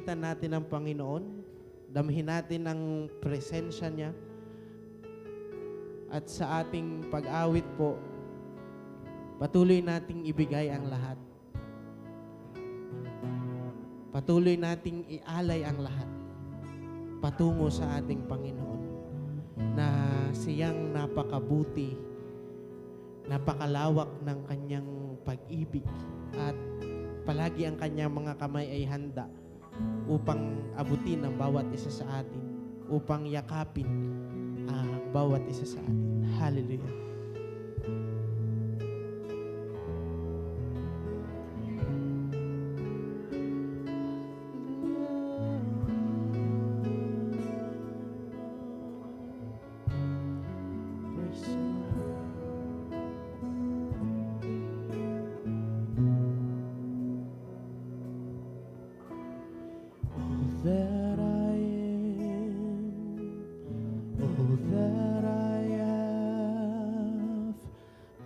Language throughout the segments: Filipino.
pasalamatan natin ang Panginoon. Damhin natin ang presensya niya. At sa ating pag-awit po, patuloy nating ibigay ang lahat. Patuloy nating ialay ang lahat patungo sa ating Panginoon na siyang napakabuti, napakalawak ng kanyang pag-ibig at palagi ang kanyang mga kamay ay handa upang abutin ang bawat isa sa atin, upang yakapin ang bawat isa sa atin. Hallelujah. That I am, all that I have,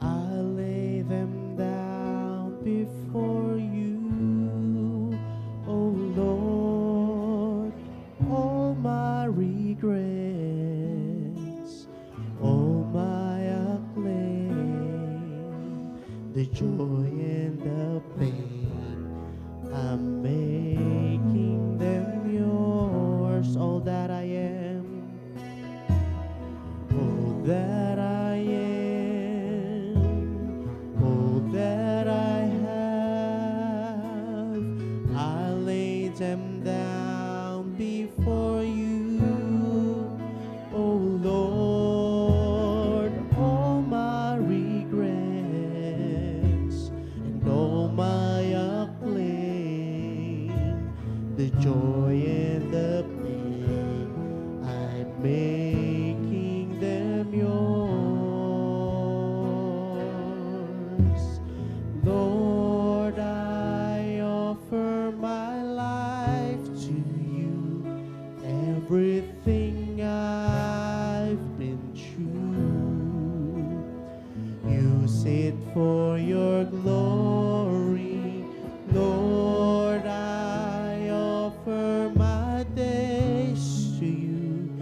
I lay them down before you, oh Lord. All my regrets, all my acclaim, the joy and the pain, I'm making them yours. All that I am, all that I am, all that I have, I lay them down before you, oh Lord. All my regrets and all my acclaim, the joy and the pain, I'm making them yours. Lord, I offer my life to you, everything I've been through. Use it for your glory, Lord. I offer my days to you,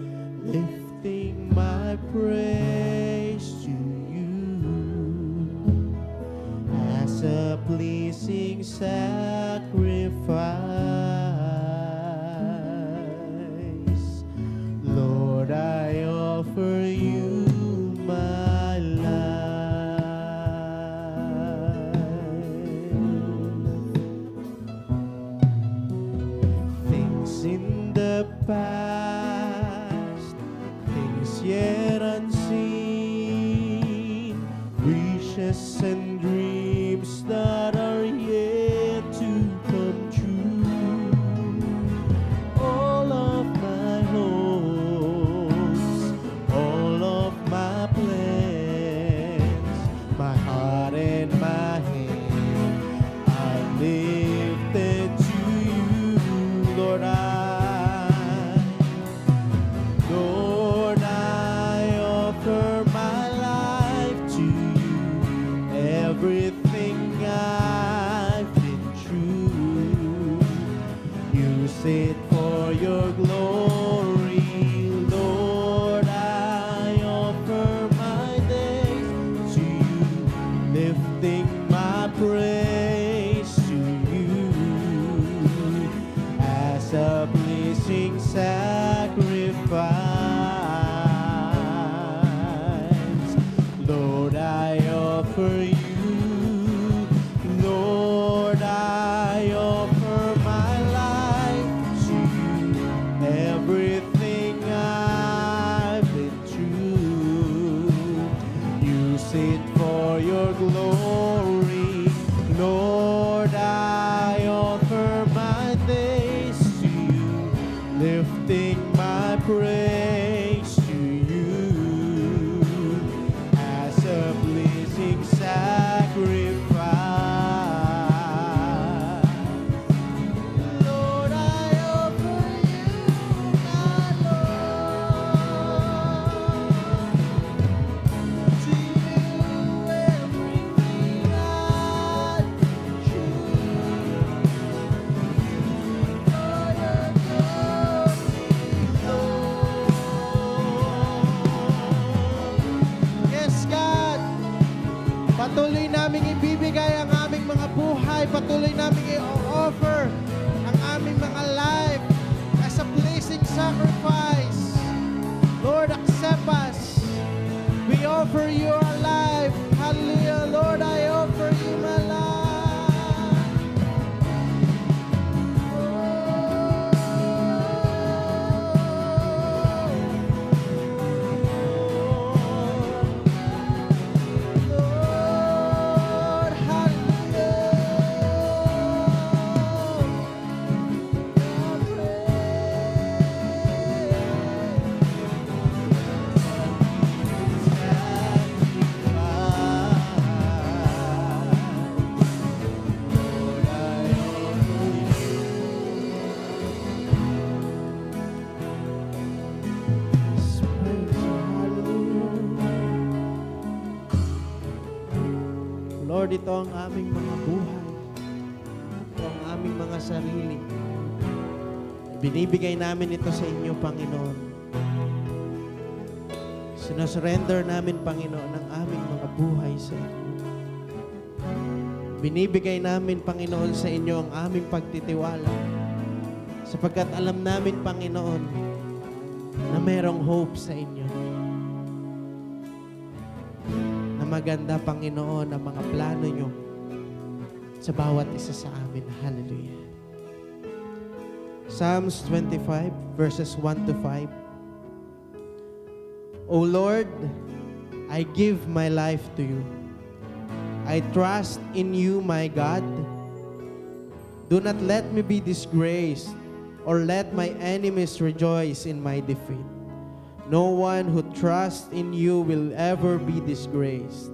lifting my praise to you as a pleasing sacrifice. Lord, I offer you my life. Things in the past, things yet unseen, wishes and dreams that are yet to come true. All of my hopes, all of my plans, my heart and my hand, I lifted to you, Lord. Lord, I offer my life to you, everything I've been through. Use it for your glory, Lord. I offer my days to you, lifting my praise to you as a pleasing sacrifice. Lord, I offer you, Lord, I offer my life to you, everything I've been through. Use it for your glory, Lord. I offer my days to you, lifting my praise to you as a pleasing sacrifice. Lord, I offer you my Lord. To you everything I've been through. patuloy namin i-offer ang aming mga life as a blazing sacrifice. Lord, accept us. We offer you our life. Hallelujah. Lord, I offer you my life. Lord, Lord, ito ang aming mga buhay. Ito ang aming mga sarili. Binibigay namin ito sa inyo, Panginoon. Sinasurrender namin, Panginoon, ang aming mga buhay sa inyo. Binibigay namin, Panginoon, sa inyo ang aming pagtitiwala. Sapagkat alam namin, Panginoon, na merong hope sa inyo. Na maganda, Panginoon, ang mga plano nyo sa bawat isa sa amin. Hallelujah. Psalms 25, verses 1 to 5. O Lord, I give my life to you. I trust in you, my God. Do not let me be disgraced, or let my enemies rejoice in my defeat. No one who trusts in you will ever be disgraced.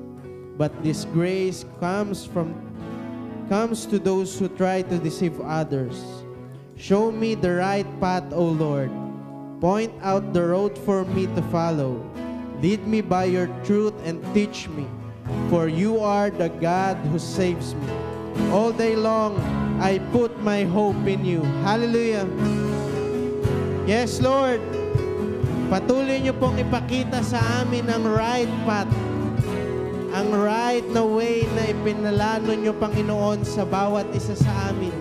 But disgrace comes to those who try to deceive others. Show me the right path, O Lord. Point out the road for me to follow. Lead me by your truth and teach me, for you are the God who saves me. All day long, I put my hope in you. Hallelujah. Yes, Lord. Patuloy niyo pong ipakita sa amin ang right path, ang right na way na ipinalano niyo, Panginoon, sa bawat isa sa amin.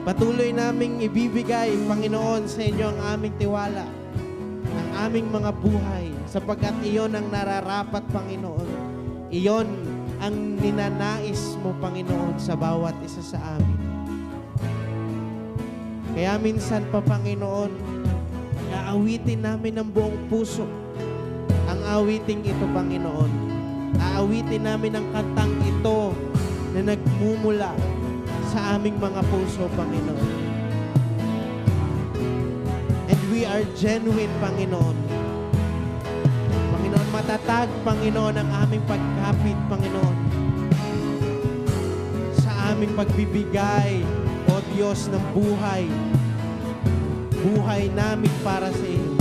Patuloy naming ibibigay, Panginoon, sa inyo ang aming tiwala, ang aming mga buhay, sapagkat iyon ang nararapat, Panginoon. Iyon ang ninanais mo, Panginoon, sa bawat isa sa amin. Kaya minsan pa, Panginoon, aawitin namin ng buong puso ang awiting ito, Panginoon. Aawitin namin ang kantang ito na nagmumula sa aming mga puso, Panginoon. And we are genuine, Panginoon. Panginoon, matatag, Panginoon, ang aming pagkapit, Panginoon, sa aming pagbibigay, O Diyos, ng buhay. Buhay namin para sa iyo.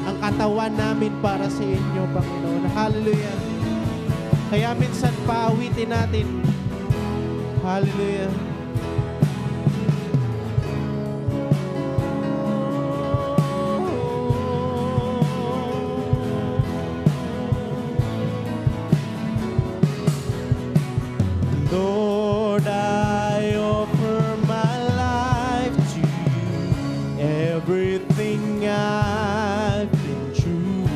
Ang katawan namin para sa inyo, Panginoon. Hallelujah. Kaya minsan paawitin natin. Hallelujah. Lord, I offer my life to you. Everything I've been through,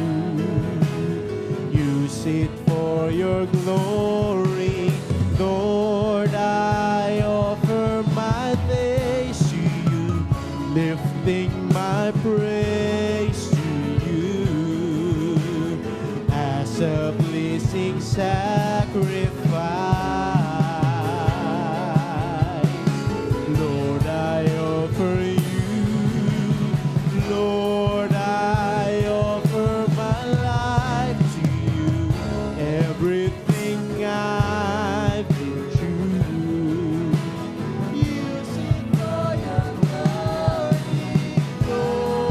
use it for your glory. Lord, I offer my days to you, lifting my praise to you as a pleasing sacrifice. Lord, I offer you. Lord, I offer my life to you. Everything I've been through, use it for your glory, Lord.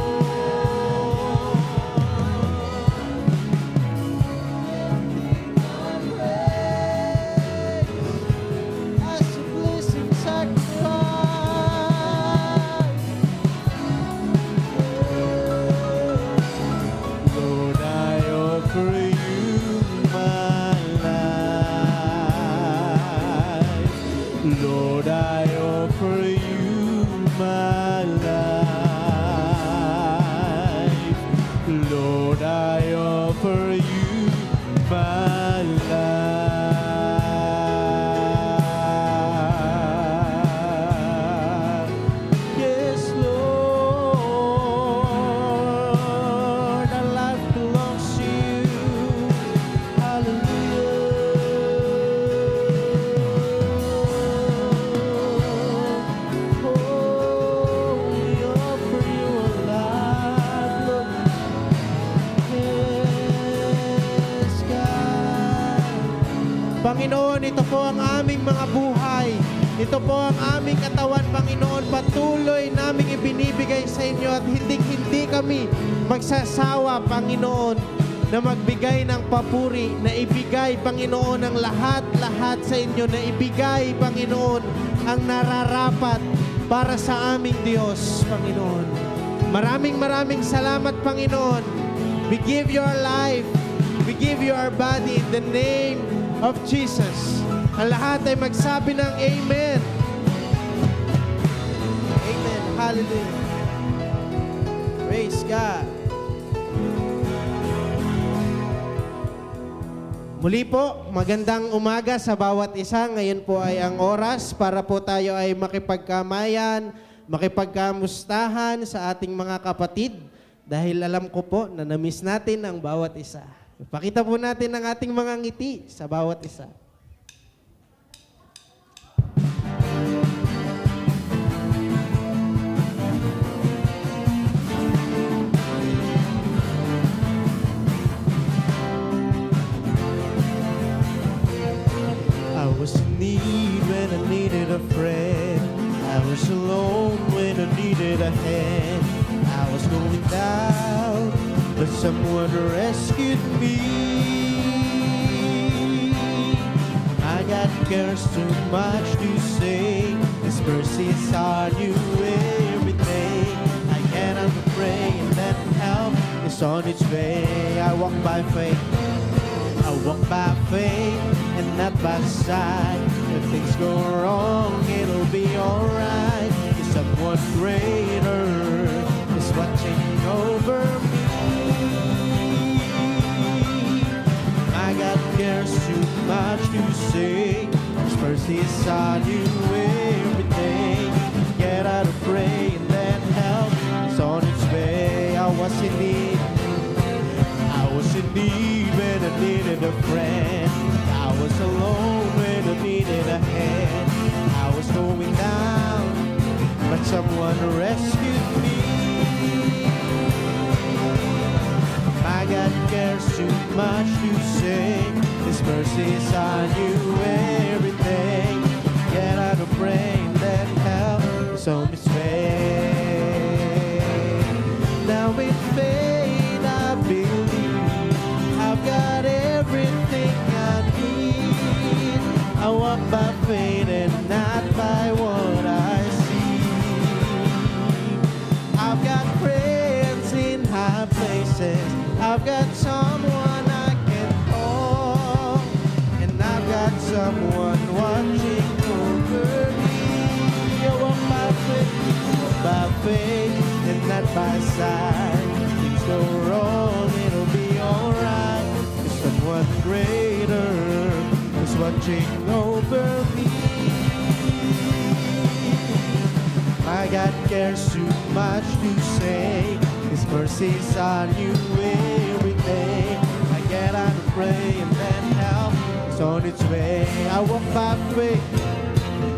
Lifting my praise as a blessing sacrifice. Lord, I offer you my life. my life. Yes, Lord, our life belongs to you. Hallelujah. Oh, we offer you our life, Lord. Yes, God. Panginoon, ito po ang aming mga buhay. Ito po ang aming katawan, Panginoon. Patuloy naming ibinibigay sa inyo at hindi kami magsasawa, Panginoon, na magbigay ng papuri, na ibigay, Panginoon, ang lahat-lahat sa inyo, na ibigay, Panginoon, ang nararapat para sa aming Diyos, Panginoon. Maraming salamat, Panginoon. We give you our life. We give you our body in the name of Jesus. Ang lahat ay magsabi ng Amen. Amen. Hallelujah. Praise God. Muli po, magandang umaga sa bawat isa. Ngayon po ay ang oras para po tayo ay makipagkamayan, makipagkamustahan sa ating mga kapatid. Dahil alam ko po na na-miss natin ang bawat isa. Ipakita po natin ang ating mga ngiti sa bawat isa. I was in need when I needed a friend. I was alone when I needed a hand. I was going down, but someone rescued me. I got cares too much to say. His mercies are new every day. I get up to pray and then help is on its way. I walk by faith. I walk by faith and not by sight. If things go wrong, it'll be alright. There's someone greater is watching over me. I got cares too much to say. His mercies are new every day. Get out of pray and then help is on its way. I was in need. I was in need when I needed a friend. I was alone when I needed a hand. I was going down, but someone rescued me. My God cares too much to say. His mercies are new every day. Get out of pray and then help is on its way. Now in faith I believe I've got everything I need. I walk by faith and not by what I see. I've got friends in high places. I've got someone I can call, and I've got someone watching over me. I walk by faith and not by sight. Things go wrong, it'll be alright. There's someone greater who's watching over me. My God cares too much to say. His mercies are new every day. I get out and pray and then help is on its way. I walk by faith.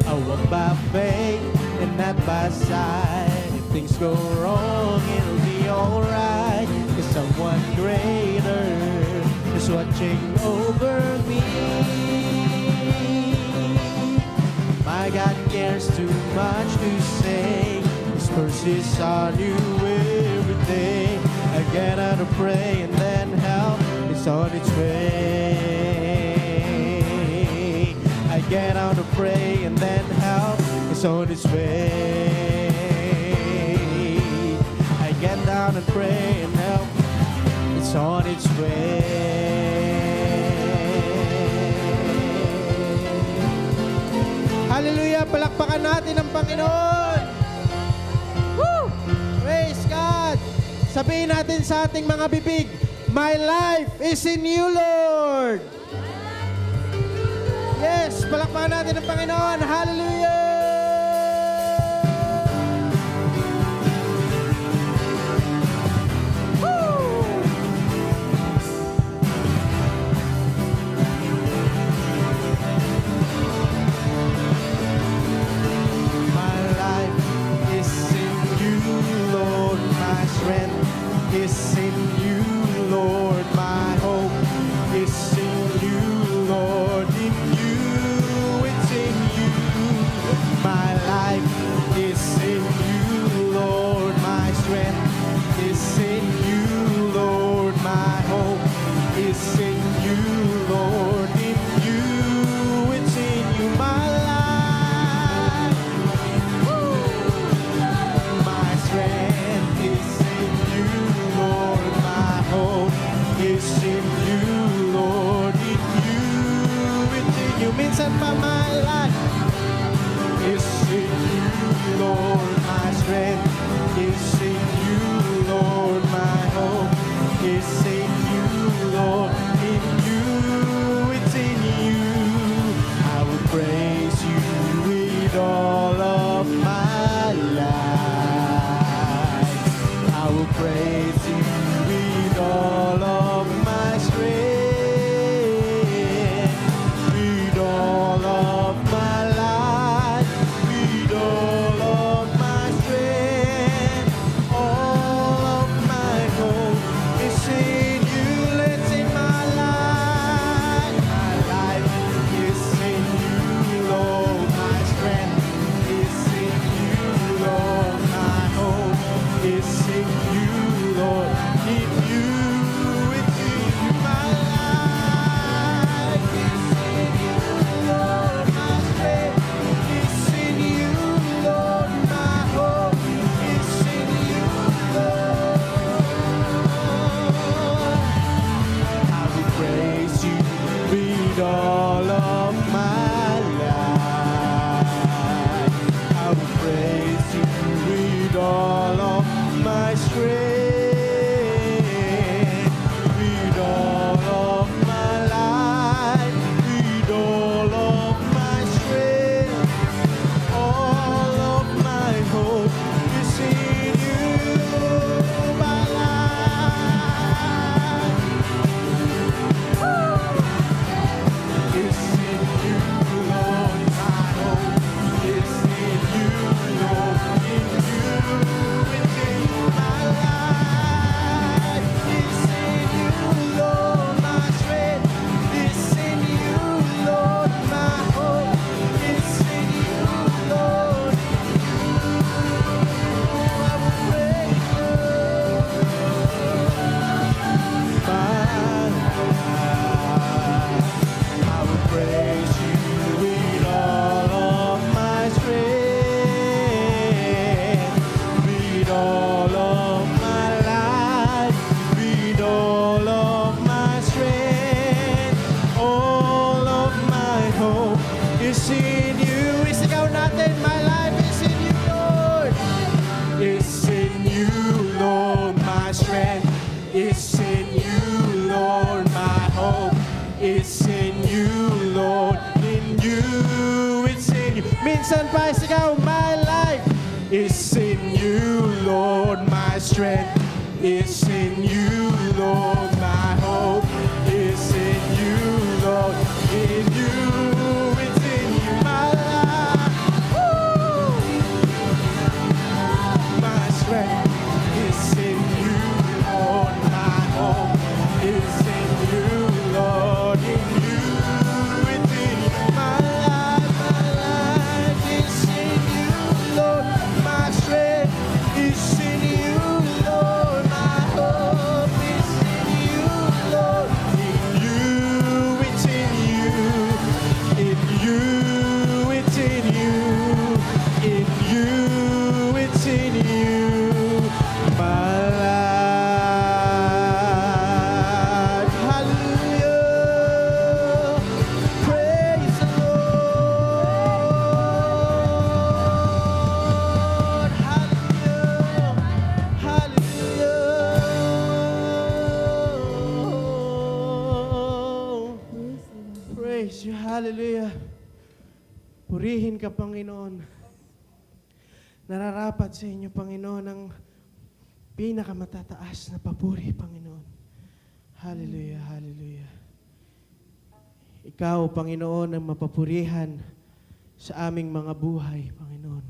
I walk by faith and not by sight. If things go wrong, it'll be alright. There's someone greater is watching over me. My God cares too much to say. His mercies are new every day. I get out to pray and then help is on its way. I get out to pray and then help is on its way. I get down and pray and help it's on its way. Hallelujah! Palakpakan natin ang Panginoon! Woo! Praise God! Sabihin natin sa ating mga bibig, my life is in you, Lord! Lord. Yes, palakpakan natin ang Panginoon. Hallelujah! My life is in you, Lord. My strength is in you, Lord. My hope is in you, Lord. In you, it's in you. My life is in you, Lord. My strength is in you, Lord. My hope is in you, Lord. In you, it's in you. My life, my strength is in you, Lord. My hope is in you, Lord. In you, it's in you. Minsan pa my life is in you, Lord. My strength is in you, Lord. My hope is in you, Lord. In you, it's in you. I will praise you with all of my life. I will praise you with all of my strength, with all of my life, with all of my strength, all of my hope is in you. Let's sing my life. My life is in you, Lord. My strength is in you, Lord. My hope is in you, Lord. In you, it's in you. My life is in you, Lord. My strength is in you, Lord. My hope is in you, Lord. I will praise you with all of my life. I will praise you with all of my strength, with all of my life, with all of my strength, all of my hope is in you. My life is in you, Lord. My hope is in you, Lord. In you, it's in you. My life is in you, Lord. My strength is in you, Lord. My hope is in you, Lord. I will praise you. I will praise you with all of my strength, with all of my life, with all of my strength, all of my hope is in you. Isigaw natin, my life is in you, Lord. It's in you, Lord. My strength is in you, Lord. My hope is in you, Lord. In you, it's in you. Minsan pa sigaw, my life is in you, Lord. My strength is in you, Lord. My hope is in you, Lord. In you, it's in you. My life, my strength is in you, Lord. My hope is in you, Lord. In you, it's in you. My life is in you. hallelujah. Purihin ka, Panginoon. Nararapat sa inyo, Panginoon, ang pinakamatataas na papuri, Panginoon. Hallelujah, hallelujah. Ikaw, Panginoon, ang mapapurihan sa aming mga buhay, Panginoon.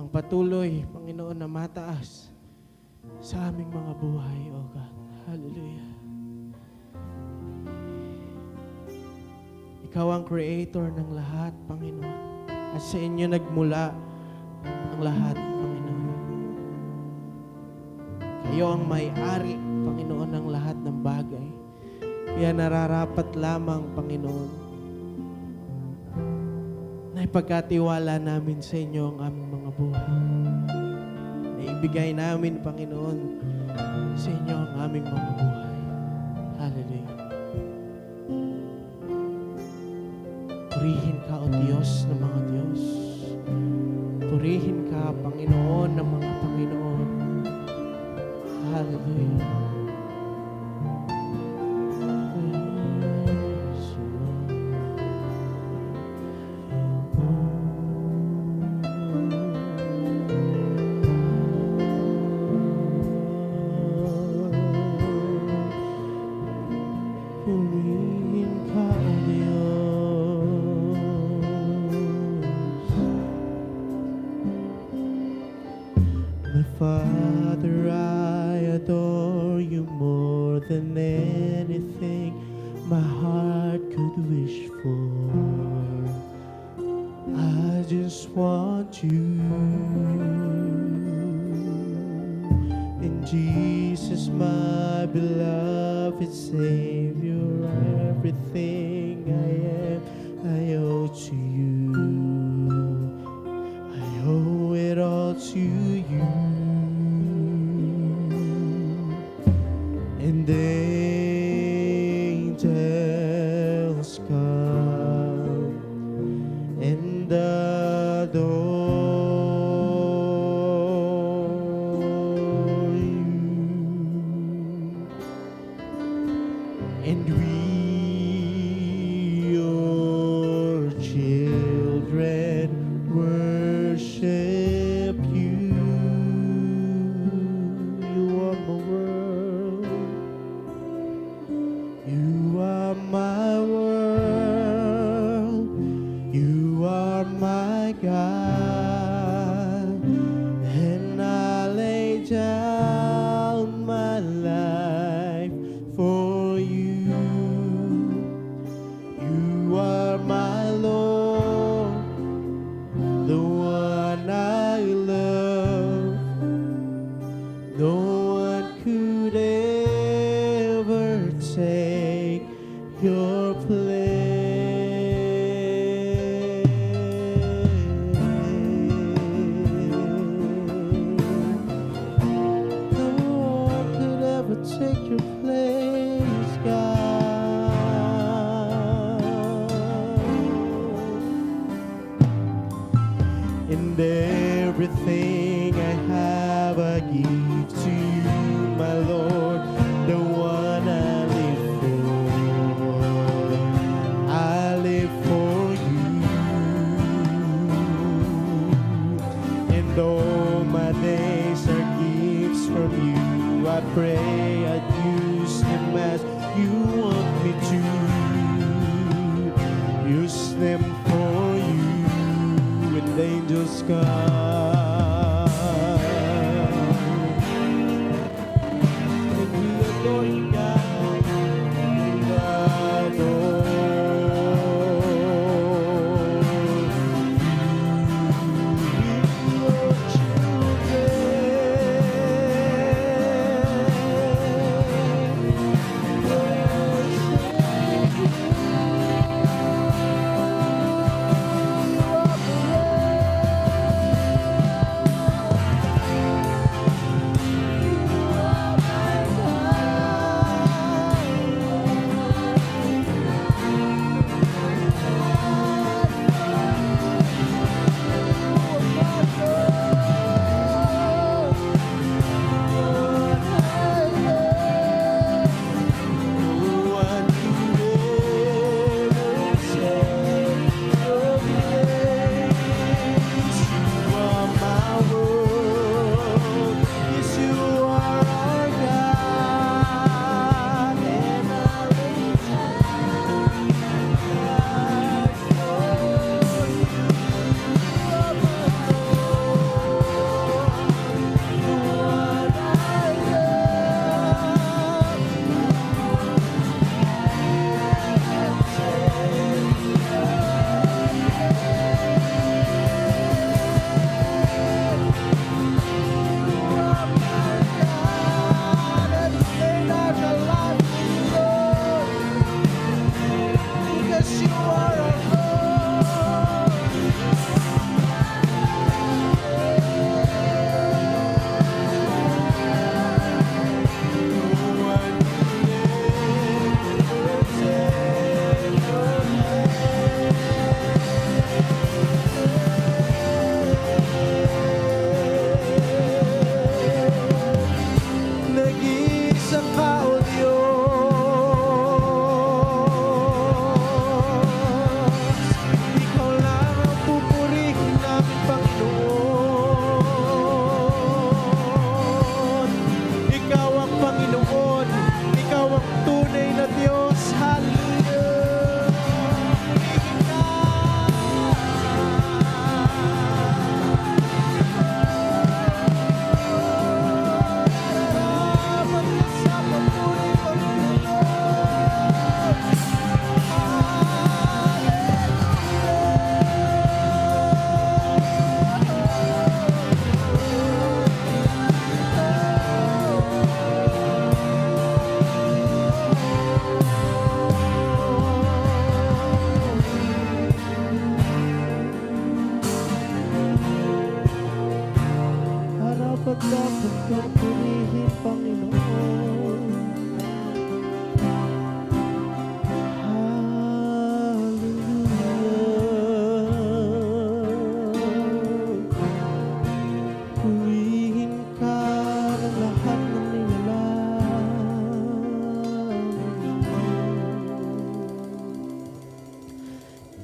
Ang patuloy, Panginoon, na mataas sa aming mga buhay, O God. Hallelujah. Ikaw ang creator ng lahat, Panginoon. At sa inyo nagmula ang lahat, Panginoon. Kayo ang may-ari, Panginoon, ng lahat ng bagay. Kaya nararapat lamang, Panginoon, na ipagkatiwala namin sa inyo ang aming mga buhay. Na ibigay namin, Panginoon, sa inyo ang aming mga buhay. Hallelujah. Purihin ka, O Diyos ng mga Diyos. Purihin ka, Panginoon ng mga Panginoon. Hallelujah. Purihin ka, O Diyos. My Father, I adore you more than anything my heart could wish for. I just want you. In Jesus, my beloved Savior, everything I am, I owe to you. I owe it all to you. And angels come and adore you. And we, your children, worship you. You are my world. You are my world. You are my God. And I lay down my life for you. You are my Lord, the one I love. No one could ever take your place. No one could ever take your place, God. And everything I have, I give to you, my Lord, the one I live for. I live for you. And all my days are gifts from you. I pray I'd use them as you want me to. Use them for you, and angels come. And we adore you, God. And adore you, your children.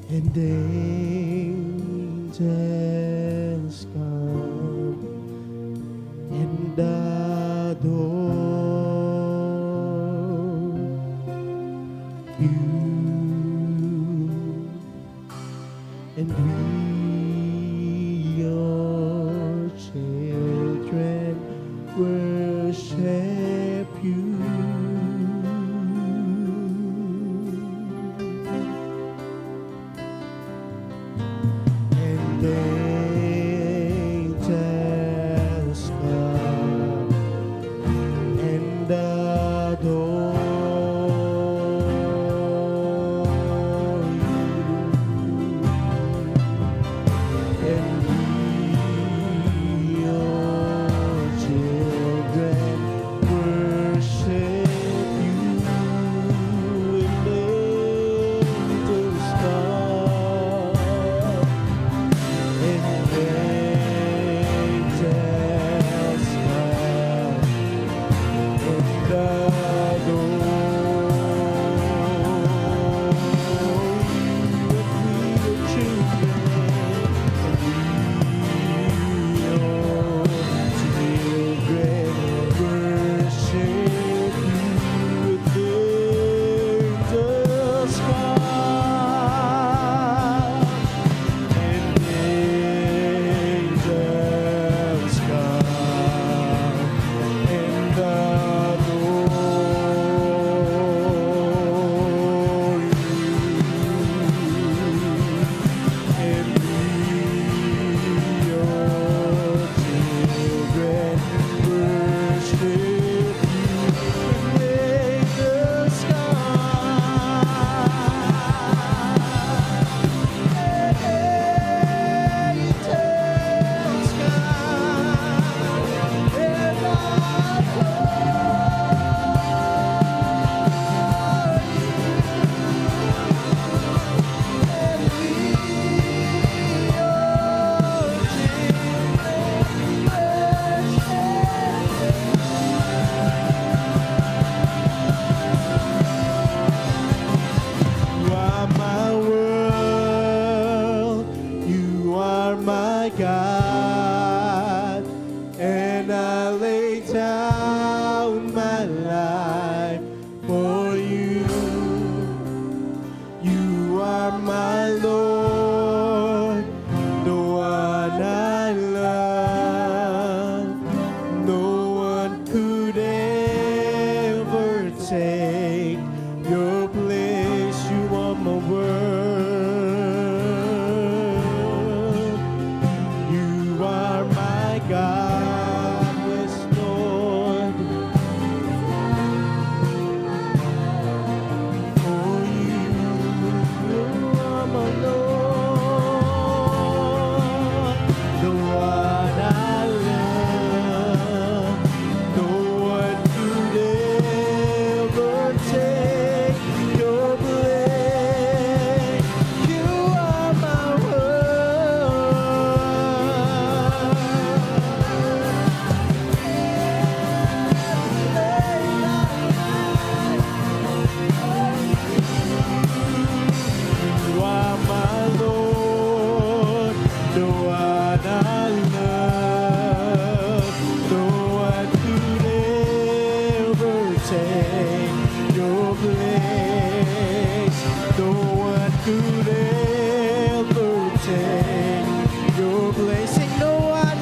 and angels come and adore you, and we, your children, worship you. And angels come and adore you, and we, your children, worship you. And angels come and angels come and God, and I lay down my life for you. You are my Lord, the one I love. No one could ever take your place. You are my world. God, yes, Lord, for you are my Lord, the one I love. No one could ever take your place. You are my could ever take your place. Sing, no one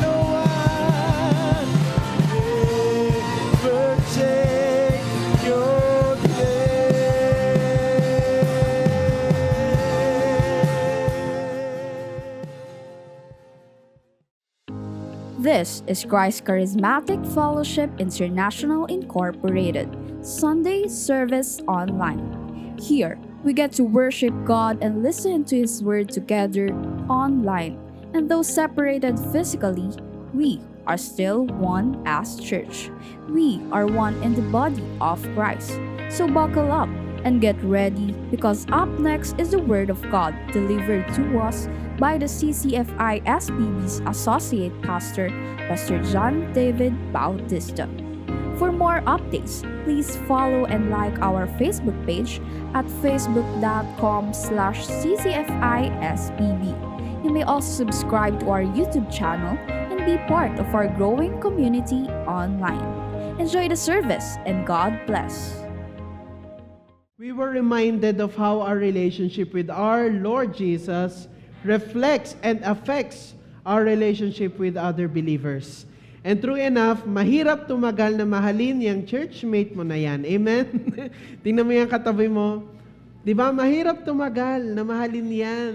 ever take your place. This is Christ Charismatic Fellowship International Incorporated, Sunday Service Online. Here, we get to worship God and listen to His Word together online. And though separated physically, we are still one as church. We are one in the body of Christ. So buckle up and get ready, because up next is the Word of God delivered to us by the CCFI SBB's Associate Pastor, Pastor John David Bautista. For more more updates, please follow and like our Facebook page at facebook.com/ccfispb. You may also subscribe to our YouTube channel and be part of our growing community online. Enjoy the service and God bless. We were reminded of how our relationship with our Lord Jesus reflects and affects our relationship with other believers. And true enough, mahirap tumagal na mahalin yung churchmate mo na yan. Amen? Tingnan mo yung katabi mo. Di ba? Mahirap tumagal na mahalin yan.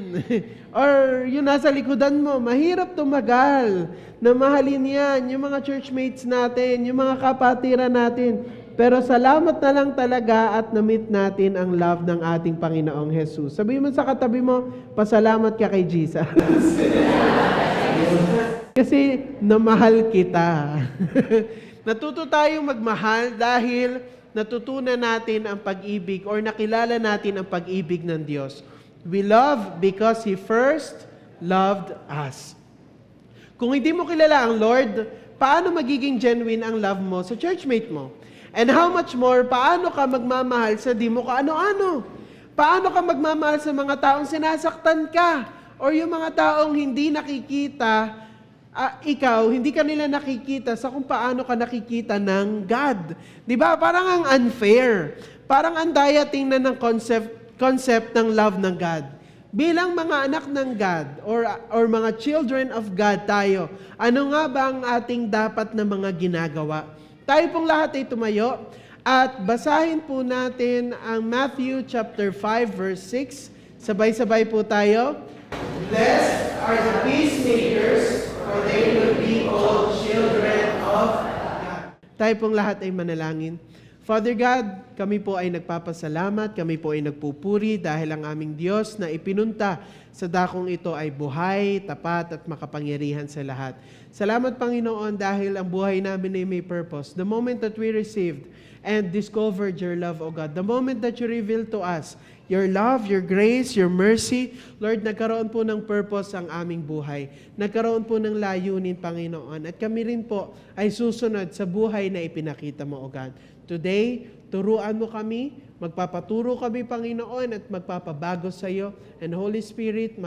Or yung nasa likodan mo, mahirap tumagal na mahalin yan. Yung mga churchmates natin, yung mga kapatiran natin. Pero salamat na lang talaga at na-meet natin ang love ng ating Panginoong Jesus. Sabihin mo sa katabi mo, pasalamat ka kay Jesus. Kasi namahal kita. Natuto tayong magmahal dahil natutunan natin ang pag-ibig or nakilala natin ang pag-ibig ng Diyos. We love because He first loved us. Kung hindi mo kilala ang Lord, paano magiging genuine ang love mo sa churchmate mo? And how much more, paano ka magmamahal sa di mo kaano-ano? Paano ka magmamahal sa mga taong sinasaktan ka? Or yung mga taong hindi nakikita, ikaw, hindi ka nila nakikita sa kung paano ka nakikita ng God. Di ba? Parang ang unfair. Parang ang daya tingnan ng concept ng love ng God. Bilang mga anak ng God or mga children of God tayo, ano nga ba ang ating dapat na mga ginagawa? Tayo pong lahat ay tumayo at basahin po natin ang Matthew chapter 5 verse 6. Sabay-sabay po tayo. Blessed are the peacemakers, for they will be called children of God. Tayo pong lahat ay manalangin. Father God, kami po ay nagpapasalamat, kami po ay nagpupuri dahil ang aming Diyos na ipinunta sa dakong ito ay buhay, tapat at makapangyarihan sa lahat. Salamat Panginoon dahil ang buhay namin ay may purpose. The moment that we received and discovered your love, O God, the moment that you revealed to us your love, your grace, your mercy, Lord, nagkaroon po ng purpose ang aming buhay. Nagkaroon po ng layunin, Panginoon. At kami rin po ay susunod sa buhay na ipinakita mo, O God. Today, turuan mo kami, magpapaturo kami, Panginoon, at magpapabago sa iyo. And Holy Spirit,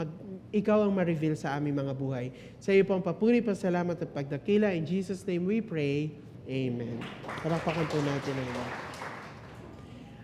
ikaw ang ma-reveal sa aming mga buhay. Sa iyo po ang papuri, pasalamat at pagdakila. In Jesus' name we pray. Amen. Palakpakan po natin ang Lord.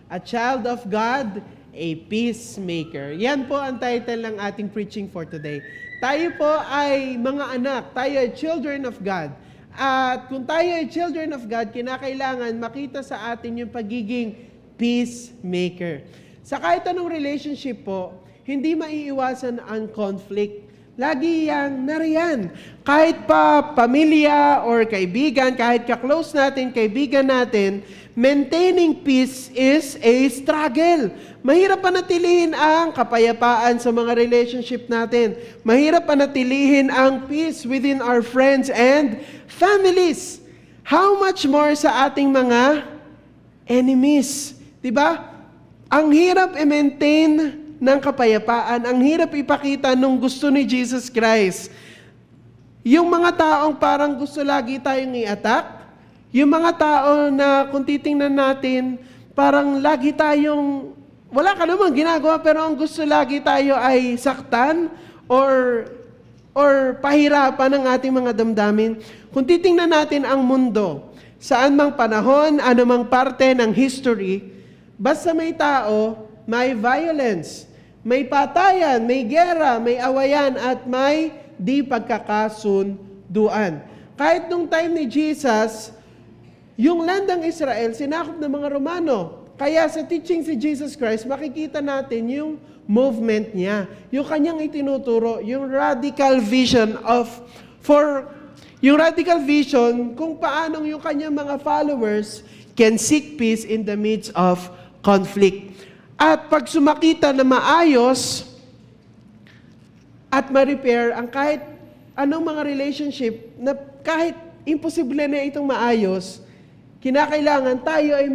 A child of God, a peacemaker. Yan po ang title ng ating preaching for today. Tayo po ay mga anak. Tayo ay children of God. At kung tayo ay children of God, kinakailangan makita sa atin yung pagiging peacemaker. Sa kahit anong relationship po, hindi maiiwasan ang conflict. Lagi yang nariyan. Kahit pa pamilya or kaibigan, kahit ka-close natin, kaibigan natin, maintaining peace is a struggle. Mahirap panatilihin ang kapayapaan sa mga relationship natin. Mahirap panatilihin ang peace within our friends and families. How much more sa ating mga enemies? Diba? Ang hirap i-maintain ng kapayapaan, ang hirap ipakita nung gusto ni Jesus Christ. Yung mga taong parang gusto lagi tayong i-attack, yung mga tao na kung titingnan natin, parang lagi tayong, wala ka naman ginagawa, pero ang gusto lagi tayo ay saktan or pahirapan ng ating mga damdamin. Kung titingnan natin ang mundo, saan mang panahon, anumang parte ng history, basta may tao, may violence, may patayan, may gera, may awayan, at may di pagkakasunduan. Kahit nung time ni Jesus, yung landang Israel, sinakop ng mga Romano. Kaya sa teaching si Jesus Christ, makikita natin yung movement niya, yung kanyang itinuturo, yung radical vision kung paanong yung kanyang mga followers can seek peace in the midst of conflict. At pag sumakita na maayos at ma-repair ang kahit anong mga relationship na kahit imposible na itong maayos, kinakailangan tayo ay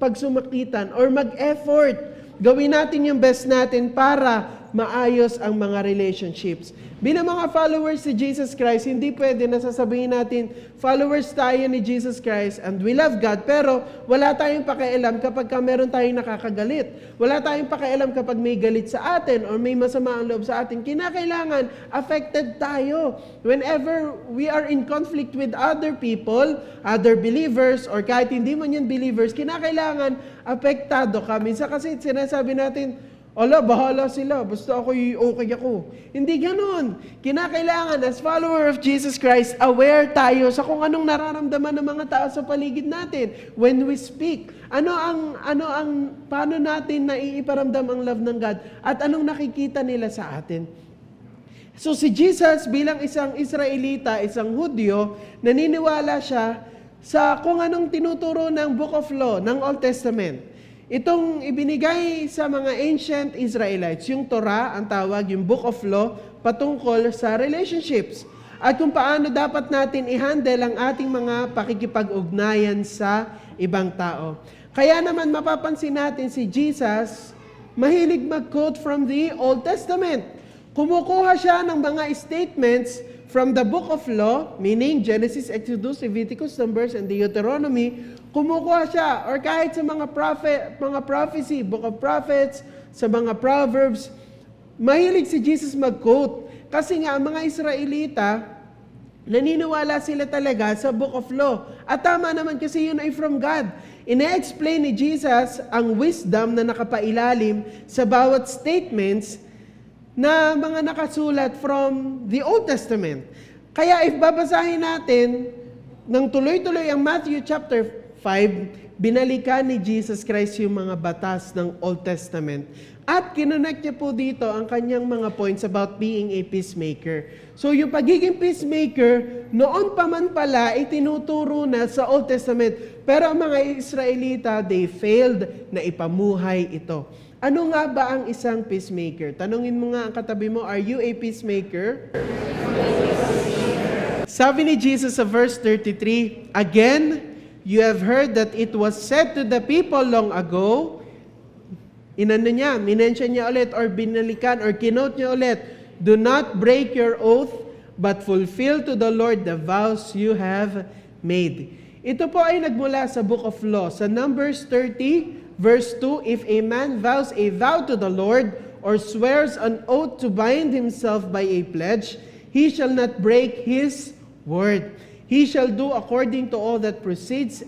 pagsumakitan or mag-effort. Gawin natin yung best natin para maayos ang mga relationships. Bilang mga followers ni Jesus Christ, hindi pwede na sasabihin natin, followers tayo ni Jesus Christ and we love God, pero wala tayong pakialam kapag meron tayong nakakagalit. Wala tayong pakialam kapag may galit sa atin or may masama ang loob sa atin. Kinakailangan, affected tayo. Whenever we are in conflict with other people, other believers, or kahit hindi man yan believers, kinakailangan apektado ka. Minsan kasi sinasabi natin, ala, bahala sila, basta okay ako. Hindi ganun. Kinakailangan, as follower of Jesus Christ, aware tayo sa kung anong nararamdaman ng mga tao sa paligid natin when we speak. Paano natin naiiparamdam ang love ng God at anong nakikita nila sa atin. So si Jesus bilang isang Israelita, isang Hudyo, naniniwala siya sa kung anong tinuturo ng Book of Law, ng Old Testament. Itong ibinigay sa mga ancient Israelites, yung Torah, ang tawag, yung Book of Law, patungkol sa relationships. At kung paano dapat natin i-handle ang ating mga pakikipag-ugnayan sa ibang tao. Kaya naman mapapansin natin si Jesus, mahilig mag-quote from the Old Testament. Kumukuha siya ng mga statements from the Book of Law, meaning Genesis, Exodus, Leviticus, Numbers, and Deuteronomy. Kumukuha siya, or kahit sa mga prophecy, Book of Prophets, sa mga Proverbs, mahilig si Jesus mag-quote. Kasi nga, ang mga Israelita, naniniwala sila talaga sa Book of Law. At tama naman kasi yun ay from God. Ina-explain ni Jesus ang wisdom na nakapailalim sa bawat statements na mga nakasulat from the Old Testament. Kaya if babasahin natin ng tuloy-tuloy ang Matthew chapter 5, binalikan ni Jesus Christ yung mga batas ng Old Testament. At kinonect niya po dito ang kanyang mga points about being a peacemaker. So yung pagiging peacemaker, noon pa man pala, itinuturo na sa Old Testament. Pero ang mga Israelita, they failed na ipamuhay ito. Ano nga ba ang isang peacemaker? Tanungin mo nga ang katabi mo, are you a peacemaker? Sabi ni Jesus sa verse 33, again, you have heard that it was said to the people long ago, minention niya ulit or binalikan or kinote niya ulit, do not break your oath, but fulfill to the Lord the vows you have made. Ito po ay nagmula sa Book of Law. Sa Numbers 30, verse 2, if a man vows a vow to the Lord or swears an oath to bind himself by a pledge, he shall not break his word. He shall do according to all that proceeds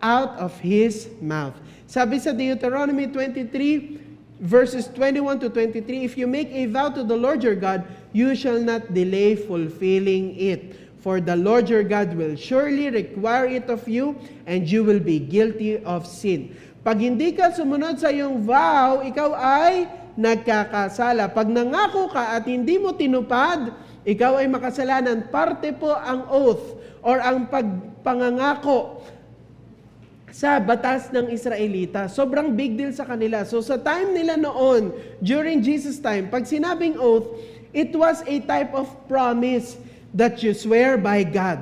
out of his mouth. Sabi sa Deuteronomy 23, verses 21 to 23, if you make a vow to the Lord your God, you shall not delay fulfilling it. For the Lord your God will surely require it of you, and you will be guilty of sin. Pag hindi ka sumunod sa iyong vow, ikaw ay nagkakasala. Pag nangako ka at hindi mo tinupad, ikaw ay makasalanan. Parte po ang oath or ang pagpangangako sa batas ng Israelita. Sobrang big deal sa kanila. So sa time nila noon, during Jesus' time, pag sinabing oath, it was a type of promise that you swear by God.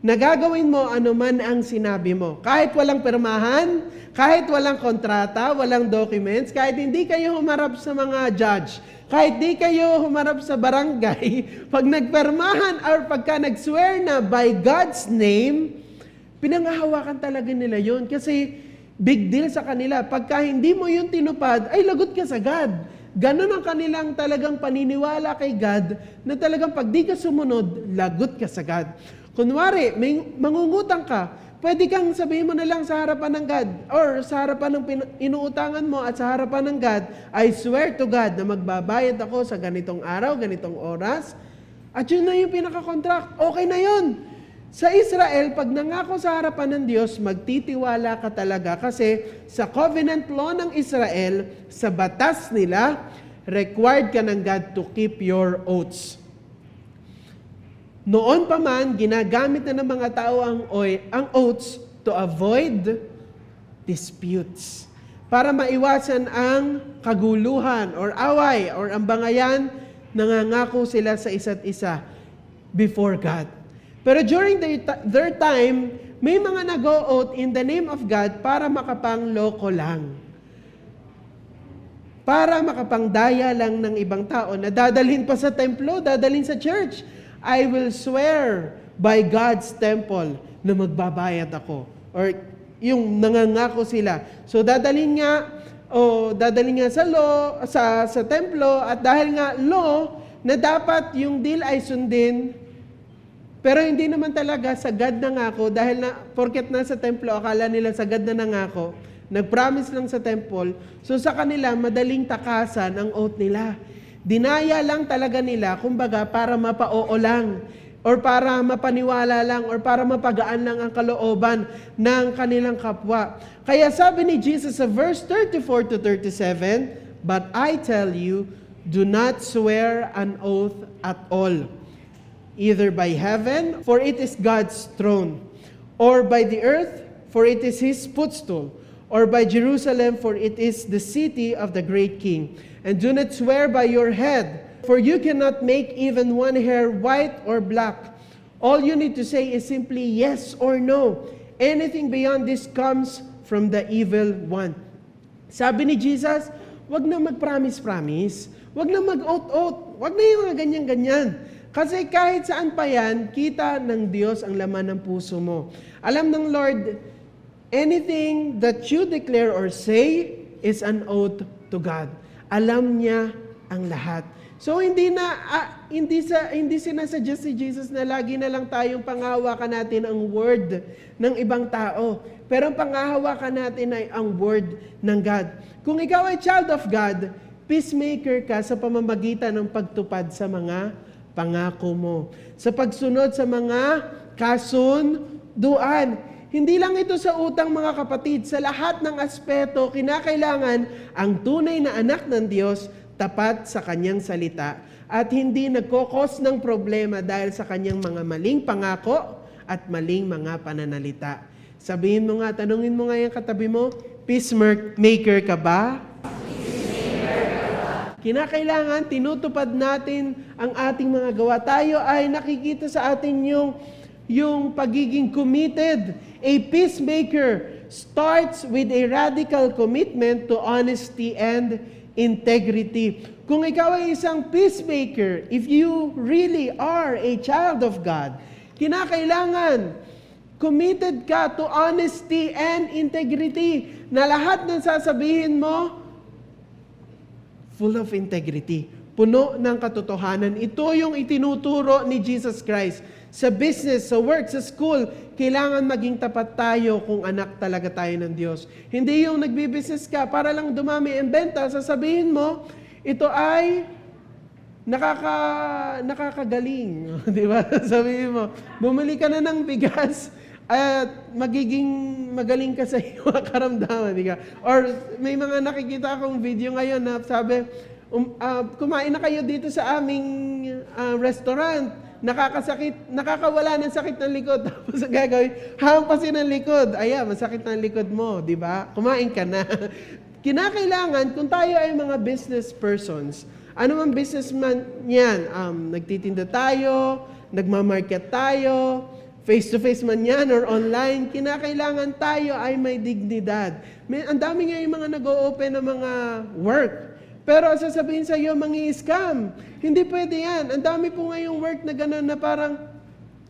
Nagagawin mo anuman ang sinabi mo. Kahit walang permahan, kahit walang kontrata, walang documents, kahit hindi kayo humarap sa mga judge, kahit di kayo humarap sa barangay, pag nagpermahan or pagka nag-swear na by God's name, pinangahawakan talaga nila yun. Kasi big deal sa kanila. Pagka hindi mo yun tinupad, ay lagot ka sa God. Ganon ang kanilang talagang paniniwala kay God na talagang pag di ka sumunod, lagot ka sa God. Kunwari, may mangungutang ka, pwede kang sabihin mo na lang sa harapan ng God or sa harapan ng inuutangan mo at sa harapan ng God, I swear to God na magbabayad ako sa ganitong araw, ganitong oras. At yun na yung pinaka-contract. Okay na yun. Sa Israel, pag nangako sa harapan ng Diyos, magtitiwala ka talaga kasi sa covenant law ng Israel, sa batas nila, required ka ng God to keep your oaths. Noon pa man, ginagamit na ng mga tao ang oaths to avoid disputes. Para maiwasan ang kaguluhan or away or ang bangayan, nangangako sila sa isa't isa before God. Pero during their time, may mga nag-o-oath in the name of God para makapangloko lang. para makapangdaya lang ng ibang tao na dadalhin pa sa templo, dadalhin sa church. I will swear by God's temple na magbabayad ako. Or yung nangangako sila. So dadalhin nga sa law, sa templo, at dahil nga law na dapat yung deal ay sundin, pero hindi naman talaga sagad na ngako dahil na porket nasa templo akala nila sagad na nangako. Nag-promise lang sa temple, so sa kanila madaling takasan ang oath nila. Dinaya lang talaga nila, kumbaga para mapa-oo lang, or para mapaniwala lang, or para mapagaan lang ang kalooban ng kanilang kapwa. Kaya sabi ni Jesus sa verse 34 to 37, "But I tell you, do not swear an oath at all, either by heaven, for it is God's throne, or by the earth, for it is His footstool, or by Jerusalem, for it is the city of the great King. And do not swear by your head, for you cannot make even one hair white or black. All you need to say is simply yes or no. Anything beyond this comes from the evil one." Sabi ni Jesus, wag na mag-promise-promise, wag na mag-oath-oath, wag na yung mga ganyan-ganyan. Kasi kahit saan pa yan, kita ng Diyos ang laman ng puso mo. Alam ng Lord, anything that you declare or say is an oath to God. Alam niya ang lahat. So hindi sinasuggest si Jesus na lagi na lang tayong panghahawakan natin ang word ng ibang tao. Pero ang panghahawakan natin ay ang word ng God. Kung ikaw ay child of God, peacemaker ka sa pamamagitan ng pagtupad sa mga pangako mo. Sa pagsunod sa mga kasunduan. Hindi lang ito sa utang, mga kapatid. Sa lahat ng aspeto, kinakailangan ang tunay na anak ng Diyos tapat sa kanyang salita at hindi nagkokos ng problema dahil sa kanyang mga maling pangako at maling mga pananalita. Sabihin mo nga, tanungin mo nga yung katabi mo, peacemaker ka ba? Kinakailangan tinutupad natin ang ating mga gawa. Tayo ay nakikita sa atin yung pagiging committed. A peacemaker starts with a radical commitment to honesty and integrity. Kung ikaw ay isang peacemaker, if you really are a child of God, kinakailangan committed ka to honesty and integrity, na lahat ng sasabihin mo, full of integrity, puno ng katotohanan. Ito yung itinuturo ni Jesus Christ. Sa business, sa work, sa school, kailangan maging tapat tayo kung anak talaga tayo ng Diyos. Hindi yung nagbibusiness ka para lang dumami ang benta, sasabihin mo, ito ay nakakagaling. Di ba? Sabihin mo, bumili ka na ng bigas at magiging magaling ka sa iyong karamdaman. Di ka? Or may mga nakikita akong video ngayon na sabi, kumain na kayo dito sa aming restaurant. Nakakawala ng sakit ng likod. Tapos ang gagawin, hampasin ng likod. Ayan, masakit ng likod mo, di ba? Kumain ka na. Kinakailangan, kung tayo ay mga business persons, ano man businessman yan, nagtitinda tayo, nagmamarket tayo, face-to-face man yan or online, kinakailangan tayo ay may dignidad. Ang dami nga yung mga nag-o-open ng mga work. Pero sasabihin sa iyo, mangi-scam. Hindi pwede yan. Ang dami po ngayong work na gano'n na parang,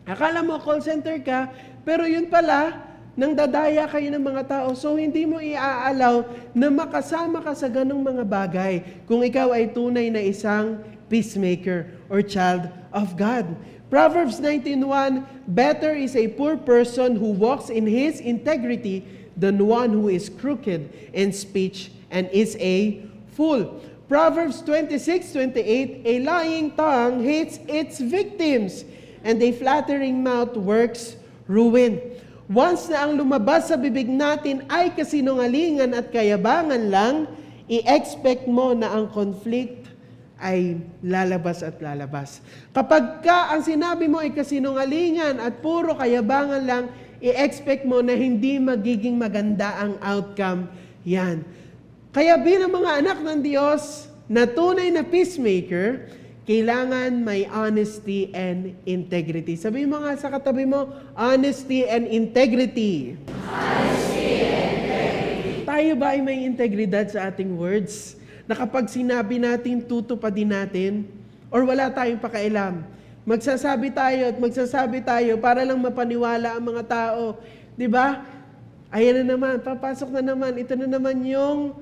akala mo call center ka, pero yun pala, nang dadaya kayo ng mga tao. So hindi mo i-aalaw na makasama ka sa ganong mga bagay kung ikaw ay tunay na isang peacemaker or child of God. Proverbs 19:1, "Better is a poor person who walks in his integrity than one who is crooked in speech and is a fool." Proverbs 26:28, "A lying tongue hates its victims, and a flattering mouth works ruin." Once na ang lumabas sa bibig natin ay kasinungalingan at kayabangan lang, i-expect mo na ang conflict ay lalabas at lalabas. Kapag ang sinabi mo ay kasinungalingan at puro kayabangan lang, i-expect mo na hindi magiging maganda ang outcome yan. Kaya bilang mga anak ng Diyos na tunay na peacemaker, kailangan may honesty and integrity. Sabihin mo nga sa katabi mo, honesty and integrity. Honesty and integrity. Tayo ba ay may integridad sa ating words? na kapag sinabi natin, tutupadin natin, or wala tayong pakailam. Magsasabi tayo para lang mapaniwala ang mga tao. Di ba? Ayan na naman, papasok na naman. Ito na naman yung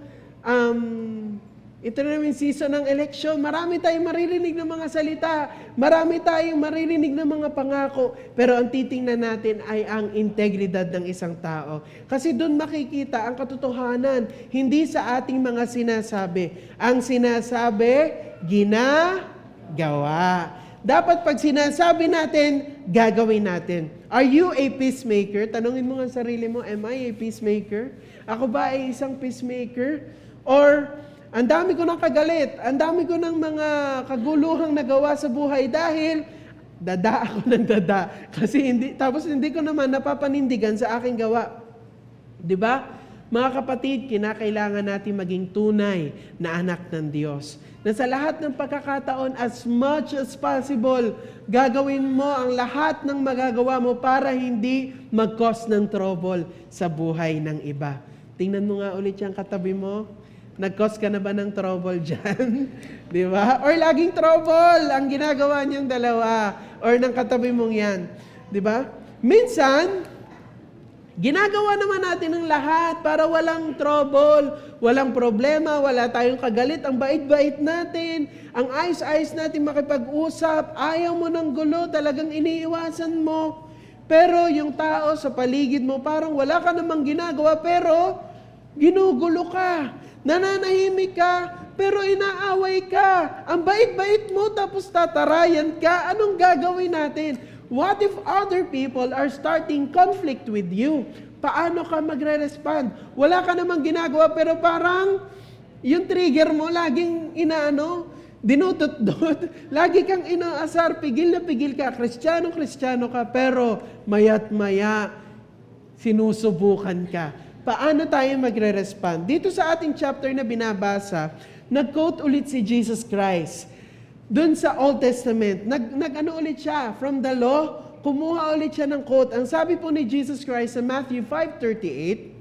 season ng eleksyon. Marami tayong maririnig ng mga salita. Marami tayong maririnig ng mga pangako. Pero ang titingnan natin ay ang integridad ng isang tao. Kasi doon makikita ang katotohanan. Hindi sa ating mga sinasabi. Ang sinasabi, ginagawa. Dapat pag sinasabi natin, gagawin natin. Are you a peacemaker? Tanungin mo nga sarili mo, am I a peacemaker? Ako ba ay isang peacemaker? Or, ang dami ko ng kagalit, ang dami ko ng mga kaguluhang nagawa sa buhay dahil dada ako ng dada. Kasi hindi ko naman napapanindigan sa aking gawa. 'Di ba? Mga kapatid, kinakailangan natin maging tunay na anak ng Diyos. Na sa lahat ng pagkakataon, as much as possible, gagawin mo ang lahat ng magagawa mo para hindi mag-cause ng trouble sa buhay ng iba. Tingnan mo nga ulit yung katabi mo. Nag-cause ka na ba ng trouble dyan? Di ba? Or laging trouble ang ginagawa niyang dalawa. Or ng katabi mong yan. Di ba? Minsan, ginagawa naman natin ang lahat para walang trouble, walang problema, wala tayong kagalit, ang bait-bait natin, ang ayos-ayos natin makipag-usap, ayaw mo ng gulo, talagang iniiwasan mo. Pero yung tao sa paligid mo, parang wala ka namang ginagawa, pero ginugulo ka. Nananahimik ka, pero inaaway ka. Ang bait-bait mo, tapos tatarayan ka. Anong gagawin natin? What if other people are starting conflict with you? Paano ka magre-respond? Wala ka namang ginagawa, pero parang yung trigger mo, laging dinudot-dot. Lagi kang inaasar, pigil na pigil ka. Kristiyano ka, pero mayat maya, sinusubukan ka. Paano tayo magre-respond? Dito sa ating chapter na binabasa, nag-quote ulit si Jesus Christ. Doon sa Old Testament, nag-ano ulit siya? From the law, kumuha ulit siya ng quote. Ang sabi po ni Jesus Christ sa Matthew 5:38,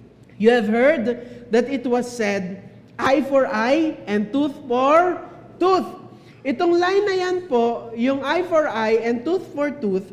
"You have heard that it was said, eye for eye and tooth for tooth." Itong line na yan po, yung eye for eye and tooth for tooth,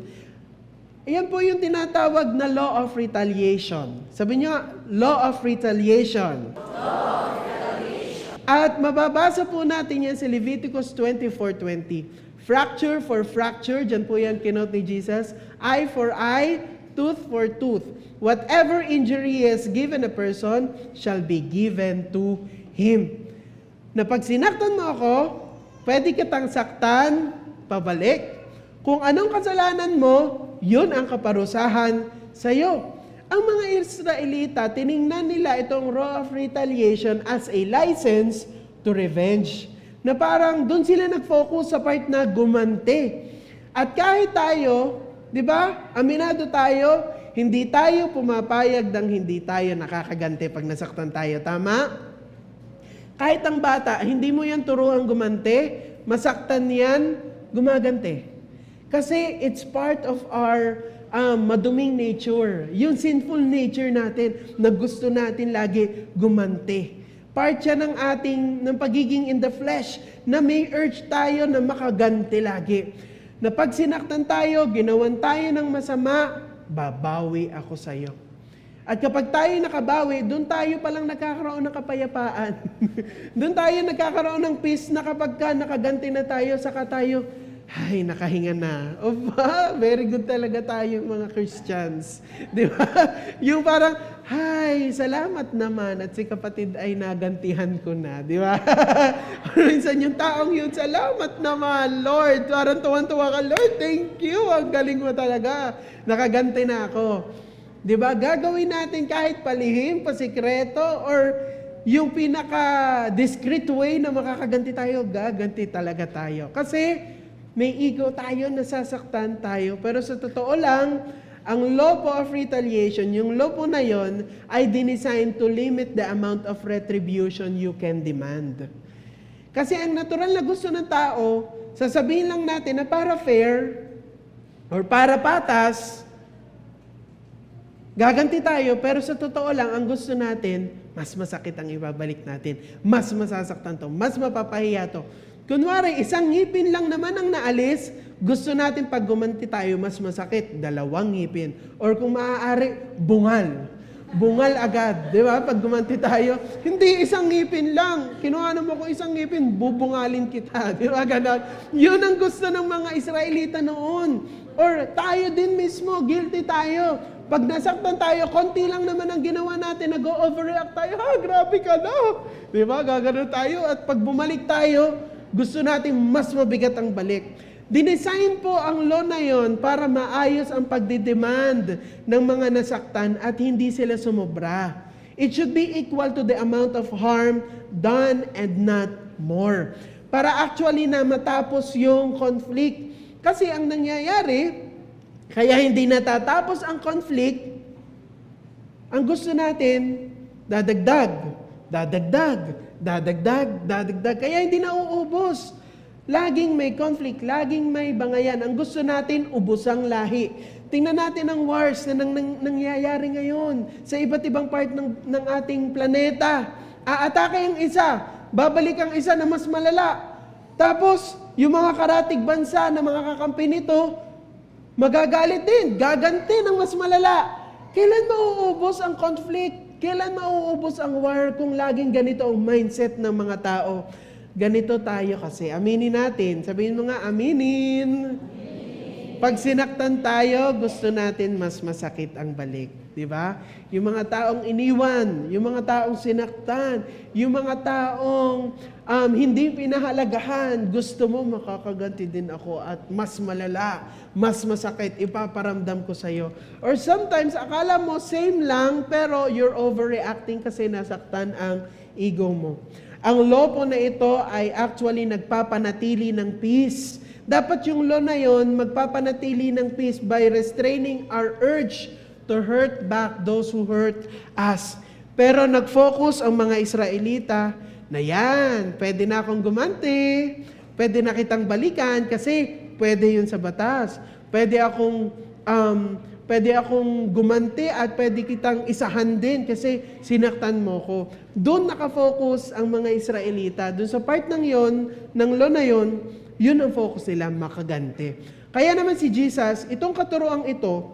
yan po yung tinatawag na law of retaliation. Sabi niyo, law of retaliation. Law of retaliation. At mababasa po natin yan sa Leviticus 24:20. Fracture for fracture, dyan po yan kinote ni Jesus. Eye for eye, tooth for tooth. Whatever injury is given a person shall be given to him. Na pag sinaktan mo ako, pwede kitang saktan, pabalik. Kung anong kasalanan mo, yun ang kaparusahan sa iyo. Ang mga Israelita, tiningnan nila itong law of retaliation as a license to revenge. Na parang doon sila nag-focus sa part na gumante. At kahit tayo, di ba, aminado tayo, hindi tayo pumapayag ng hindi tayo nakakaganti pag nasaktan tayo. Tama? Kahit ang bata, hindi mo yan turuan gumante, masaktan yan, gumagante. Kasi it's part of our maduming nature. Yung sinful nature natin na gusto natin lagi gumante. Part siya ng pagiging in the flesh na may urge tayo na makaganti lagi. Na pag sinaktan tayo, ginawan tayo ng masama, babawi ako sa iyo. At kapag tayo nakabawi, doon tayo palang nagkakaroon ng kapayapaan. Doon tayo nagkakaroon ng peace na kapag nakaganti na tayo, saka tayo, ay, nakahinga na. Opa, very good talaga tayo mga Christians. Di ba? Yung parang, ay, salamat naman at si kapatid ay nagantihan ko na. Di ba? Minsan yung taong yun, salamat naman, Lord. Parang tuwan-tuwa ka, Lord, thank you. Ang galing mo talaga. Nakaganti na ako. Di ba? Gagawin natin kahit palihim, pasikreto, or yung pinaka-discreet way na makakaganti tayo, gaganti talaga tayo. Kasi, may ego tayo, nasasaktan tayo. Pero sa totoo lang, ang law po of retaliation, yung law po na yon, ay designed to limit the amount of retribution you can demand. Kasi ang natural na gusto ng tao, sasabihin lang natin na para fair, or para patas, Gaganti tayo, pero sa totoo lang, ang gusto natin, mas masakit ang ibabalik natin. Mas masasaktan to, mas mapapahiya to. Kunwari, isang ngipin lang naman ang naalis, gusto natin pag gumanti tayo, mas masakit, 2 ngipin. Or kung maaari, bungal. Bungal agad, di ba? Pag gumanti tayo, hindi isang ngipin lang. Kinuha mo ko isang ngipin, bubungalin kita. Di ba? Ganon. Yun ang gusto ng mga Israelita noon. Or tayo din mismo, guilty tayo. Pag nasaktan tayo, konti lang naman ang ginawa natin, nag-overreact tayo, grabe ka na. Di ba? Gagano tayo. At pag bumalik tayo, gusto natin mas mabigat ang balik. Dinesign po ang law na yon para maayos ang pagdidemand ng mga nasaktan at hindi sila sumobra. It should be equal to the amount of harm done and not more. Para actually na matapos yung conflict. Kasi ang nangyayari, kaya hindi natatapos ang conflict, ang gusto natin, dadagdag. Kaya hindi nauubos. Laging may conflict, laging may bangayan. Ang gusto natin, ubusang lahi. Tingnan natin ang wars na nangyayari ngayon sa iba't ibang part ng ating planeta. Aatake ang isa, babalik ang isa na mas malala. Tapos, yung mga karatig bansa na mga kakampi nito, magagalit din, gaganti ng mas malala. Kailan mauubos ang conflict? Kailan mauubos ang war kung laging ganito ang mindset ng mga tao? Ganito tayo kasi. Aminin natin. Sabihin mo nga, aminin. Pag sinaktan tayo, gusto natin mas masakit ang balik. Di ba? Yung mga taong iniwan, yung mga taong sinaktan, yung mga taong hindi pinahalagahan, gusto mo makakaganti din ako at mas malala, mas masakit, ipaparamdam ko sa'yo. Or sometimes, akala mo same lang, pero you're overreacting kasi nasaktan ang ego mo. Ang law po na ito ay actually nagpapanatili ng peace. Dapat yung law na yon magpapanatili ng peace by restraining our urge to hurt back those who hurt us. Pero nag-focus ang mga Israelita na yan, pwede na akong gumanti, pwede na kitang balikan kasi pwede yun sa batas. Pwede akong gumanti at pwede kitang isahan din kasi sinaktan mo ko. Doon nakafocus ang mga Israelita. Doon sa part ng yon, ng law na yon, yun ang focus nila, makaganti. Kaya naman si Jesus, itong katuroang ito,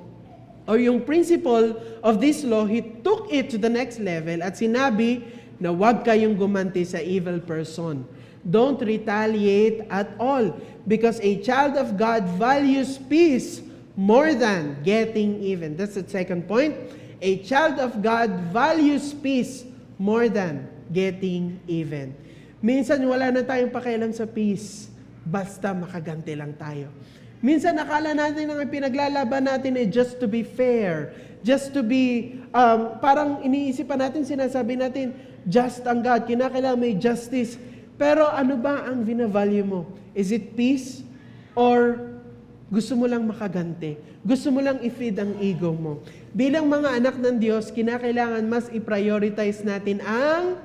or yung principle of this law, He took it to the next level at sinabi na huwag kayong gumanti sa evil person. Don't retaliate at all because a child of God values peace more than getting even. That's the second point. A child of God values peace more than getting even. Minsan wala na tayong pakialam sa peace, basta makaganti lang tayo. Minsan akala natin ang pinaglalaban natin ay just to be fair, just to be, parang iniisipan natin, sinasabi natin, just ang God, kinakailangan may justice. Pero ano ba ang vinavalue mo? Is it peace or gusto mo lang makaganti? Gusto mo lang i-feed ang ego mo? Bilang mga anak ng Diyos, kinakailangan mas i-prioritize natin ang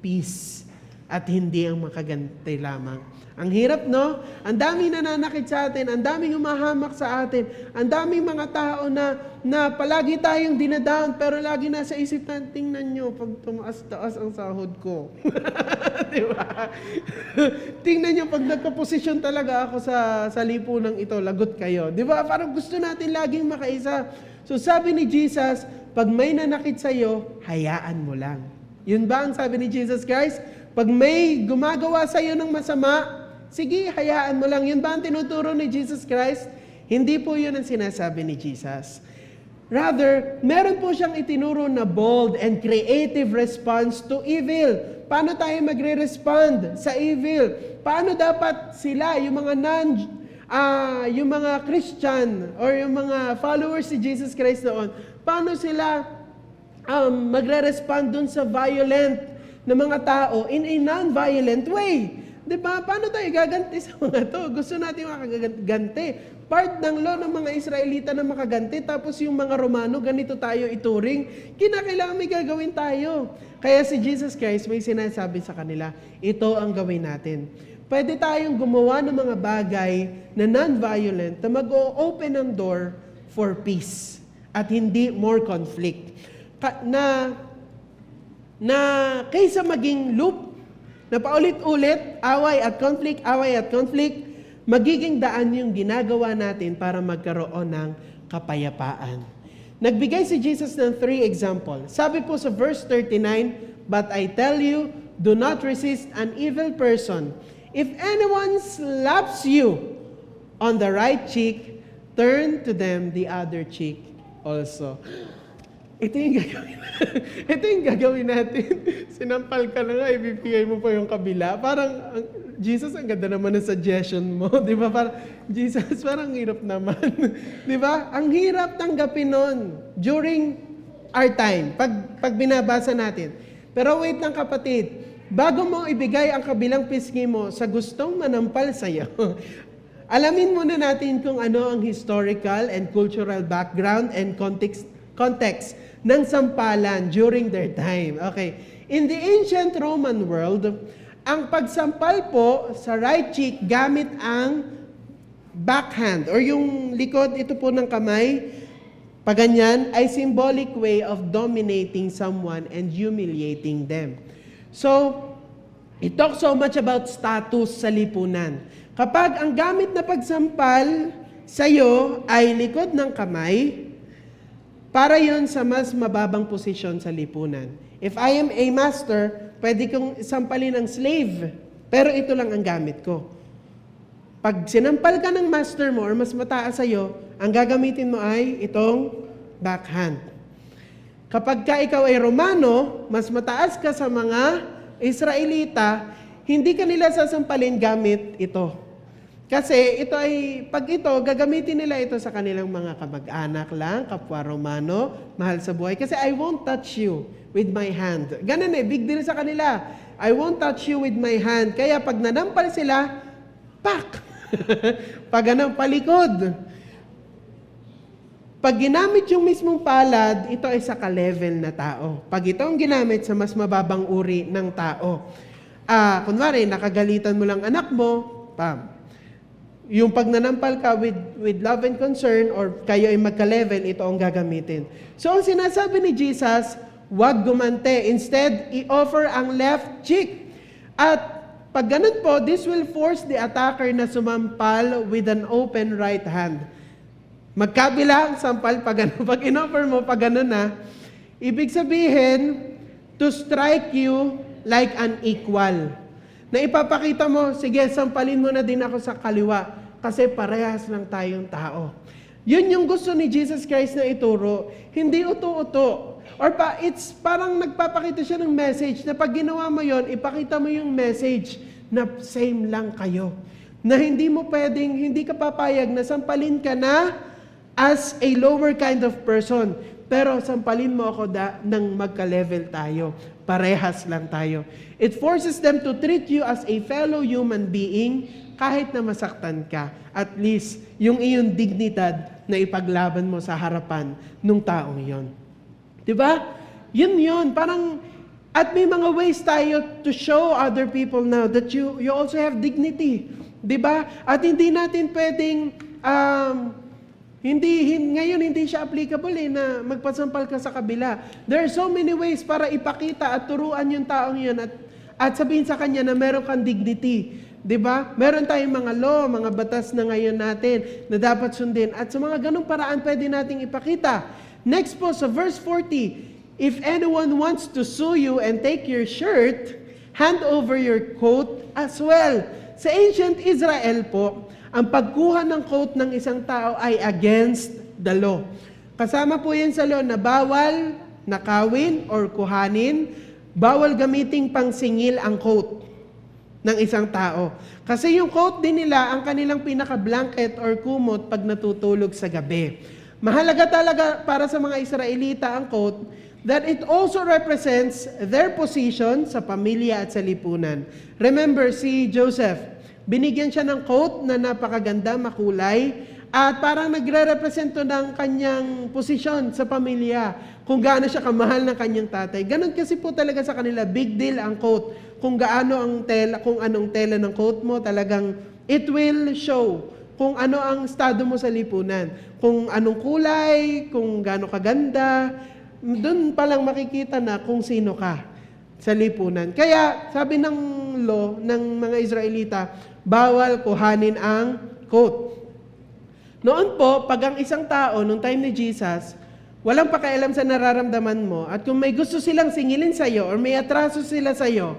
peace at hindi ang makaganti lamang. Ang hirap, no? Ang daming nananakit sa atin, ang daming humahamak sa atin, ang daming mga tao na palagi tayong dinadown, pero lagi nasa isip natin, tingnan nyo, pag tumaas-taas ang sahod ko. Di ba? Tingnan nyo, pag nagka-posisyon talaga ako sa lipunang ito, lagot kayo. Di ba? Parang gusto natin laging makaisa. So sabi ni Jesus, pag may nanakit sa'yo, hayaan mo lang. Yun ba ang sabi ni Jesus, guys? Pag may gumagawa sa'yo ng masama, sige, hayaan mo lang. Yun ba ang tinuturo ni Jesus Christ? Hindi po yun ang sinasabi ni Jesus. Rather, meron po siyang itinuro na bold and creative response to evil. Paano tayo magre-respond sa evil? Paano dapat sila, yung mga Christian or yung mga followers ni Jesus Christ noon, paano sila magre-respond dun sa violent na mga tao in a non-violent way? Diba? Paano tayo gaganti sa mga to? Gusto natin makaganti. Part ng law ng mga Israelita na makaganti, tapos yung mga Romano, ganito tayo ituring. Kinakailangan may gagawin tayo. Kaya si Jesus Christ may sinasabi sa kanila, ito ang gawin natin. Pwede tayong gumawa ng mga bagay na non-violent na mag-o-open ang door for peace. at hindi more conflict. Na kaysa maging loop na paulit-ulit, away at conflict, magiging daan yung ginagawa natin para magkaroon ng kapayapaan. Nagbigay si Jesus ng 3 example. Sabi po sa verse 39, "But I tell you, do not resist an evil person. If anyone slaps you on the right cheek, turn to them the other cheek also." Ito yung gagawin natin. Sinampal ka na nga, ibibigay mo pa yung kabila. Parang, Jesus, ang ganda naman ng suggestion mo. Di ba? Parang, Jesus, parang hirap naman. Di ba? Ang hirap tanggapin nun during our time, pag binabasa natin. Pero wait lang kapatid, bago mo ibigay ang kabilang pisngi mo sa gustong manampal sa'yo, alamin muna natin kung ano ang historical and cultural background and context ng sampalan during their time. Okay. In the ancient Roman world, ang pagsampal po sa right cheek gamit ang backhand or yung likod ito po ng kamay, paganyan, ay symbolic way of dominating someone and humiliating them. So, it talks so much about status sa lipunan. Kapag ang gamit na pagsampal sa iyo ay likod ng kamay, para yon sa mas mababang posisyon sa lipunan. If I am a master, pwede kong sampalin ang slave, pero ito lang ang gamit ko. Pag sinampal ka ng master mo or mas mataas sa'yo, ang gagamitin mo ay itong backhand. Kapag ka ikaw ay Romano, mas mataas ka sa mga Israelita, hindi ka nila sasampalin gamit ito. Kasi ito ay, pag ito, gagamitin nila ito sa kanilang mga kamag-anak lang, kapwa Romano, mahal sa buhay. Kasi I won't touch you with my hand. Ganun big deal sa kanila. I won't touch you with my hand. Kaya pag nanampal sila, pak! Pag ganun, palikod. Pag ginamit yung mismong palad, ito ay sa ka-level na tao. Pag ito ang ginamit sa mas mababang uri ng tao. Kunwari, nakagalitan mo lang anak mo, pam. Yung pag nanampal ka with love and concern or kayo ay magka-level, ito ang gagamitin. So, ang sinasabi ni Jesus, huwag gumante. Instead, i-offer ang left cheek. At pag ganun po, this will force the attacker na sumampal with an open right hand. Magkabila ang sampal pag ganun. Pag in-offer mo pag ganun na, ibig sabihin, to strike you like an equal. Na ipapakita mo, sige, sampalin mo na din ako sa kaliwa kasi parehas lang tayong tao. Yun yung gusto ni Jesus Christ na ituro, hindi uto-uto. Or it's parang nagpapakita siya ng message na pag ginawa mo yon, ipakita mo yung message na same lang kayo. Na hindi mo pwedeng, hindi ka papayag na sampalin ka na as a lower kind of person. Pero sampalin mo ako nang magka-level tayo. Parehas lang tayo. It forces them to treat you as a fellow human being kahit na masaktan ka. At least, yung iyong dignidad na ipaglaban mo sa harapan ng taong yon. Diba? Yun. Parang, at may mga ways tayo to show other people now that you also have dignity. Diba? At hindi natin pwedeng, ngayon hindi siya applicable na magpasampal ka sa kabila. There are so many ways para ipakita at turuan yung taong yun at sabihin sa kanya na meron kang dignity. Diba? Meron tayong mga law, mga batas na ngayon natin na dapat sundin. At sa mga ganung paraan pwede nating ipakita. Next po sa verse 40, if anyone wants to sue you and take your shirt, hand over your coat as well. Sa ancient Israel po, ang pagkuha ng coat ng isang tao ay against the law. Kasama po yan sa law na bawal nakawin or kuhanin, bawal gamiting pangsingil ang coat ng isang tao. Kasi yung coat din nila ang kanilang pinaka-blanket or kumot pag natutulog sa gabi. Mahalaga talaga para sa mga Israelita ang coat that it also represents their position sa pamilya at sa lipunan. Remember si Joseph, binigyan siya ng coat na napakaganda, makulay, at parang nagre-represento ng kanyang posisyon sa pamilya, kung gaano siya kamahal ng kanyang tatay. Ganon kasi po talaga sa kanila, big deal ang coat. Kung gaano ang tela, kung anong tela ng coat mo, talagang it will show kung ano ang estado mo sa lipunan. Kung anong kulay, kung gaano kaganda, doon pa lang makikita na kung sino ka sa lipunan. Kaya, sabi ng law ng mga Israelita, bawal kuhanin ang coat. Noon po, pag ang isang tao, nung time ni Jesus, walang pakialam sa nararamdaman mo, at kung may gusto silang singilin sa'yo, or may atraso sila sa'yo,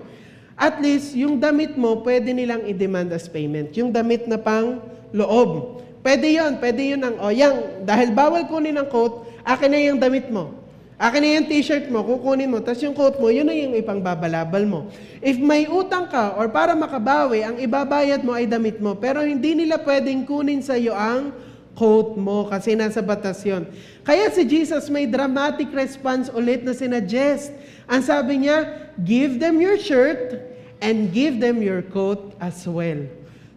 at least, yung damit mo, pwede nilang i-demand as payment. Yung damit na pang loob. Pwede yun dahil bawal kunin ang coat, akin na yung damit mo. Akin na yung t-shirt mo, kukunin mo, tapos yung coat mo, yun na yung ipangbabalabal mo. If may utang ka, or para makabawi, ang ibabayad mo ay damit mo, pero hindi nila pwedeng kunin sa'yo ang coat mo, kasi nasa batas yun. Kaya si Jesus may dramatic response ulit na sinuggest. Ang sabi niya, give them your shirt and give them your coat as well.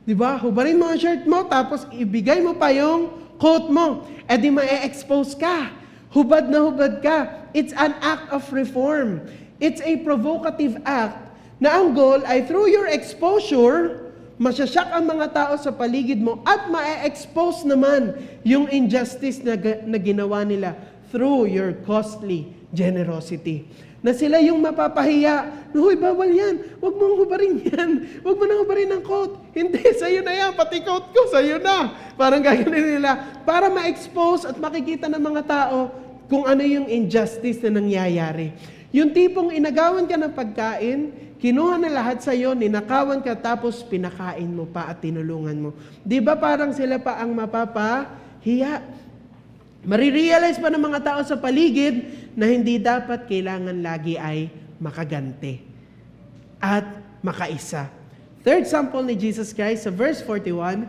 Diba? Hubarin mo ang shirt mo, tapos ibigay mo pa yung coat mo. E di ma-expose ka. Hubad na hubad ka. It's an act of reform. It's a provocative act na ang goal ay through your exposure, masyasyak ang mga tao sa paligid mo at ma-expose naman yung injustice na ginawa nila through your costly generosity. Na sila yung mapapahiya. Huy, bawal yan. Huwag mong hubarin yan. Huwag mo nang hubarin ng coat. Hindi, sa'yo na yan. Pati coat ko, sa'yo na. Parang gaganin nila. Para ma-expose at makikita ng mga tao kung ano yung injustice na nangyayari. Yung tipong inagawan ka ng pagkain, kinuha na lahat sa'yo, ninakawan ka, tapos pinakain mo pa at tinulungan mo. Di ba parang sila pa ang mapapahiya? Marirealize pa ng mga tao sa paligid na hindi dapat kailangan lagi ay makaganti at makaisa. Third sample ni Jesus Christ sa verse 41,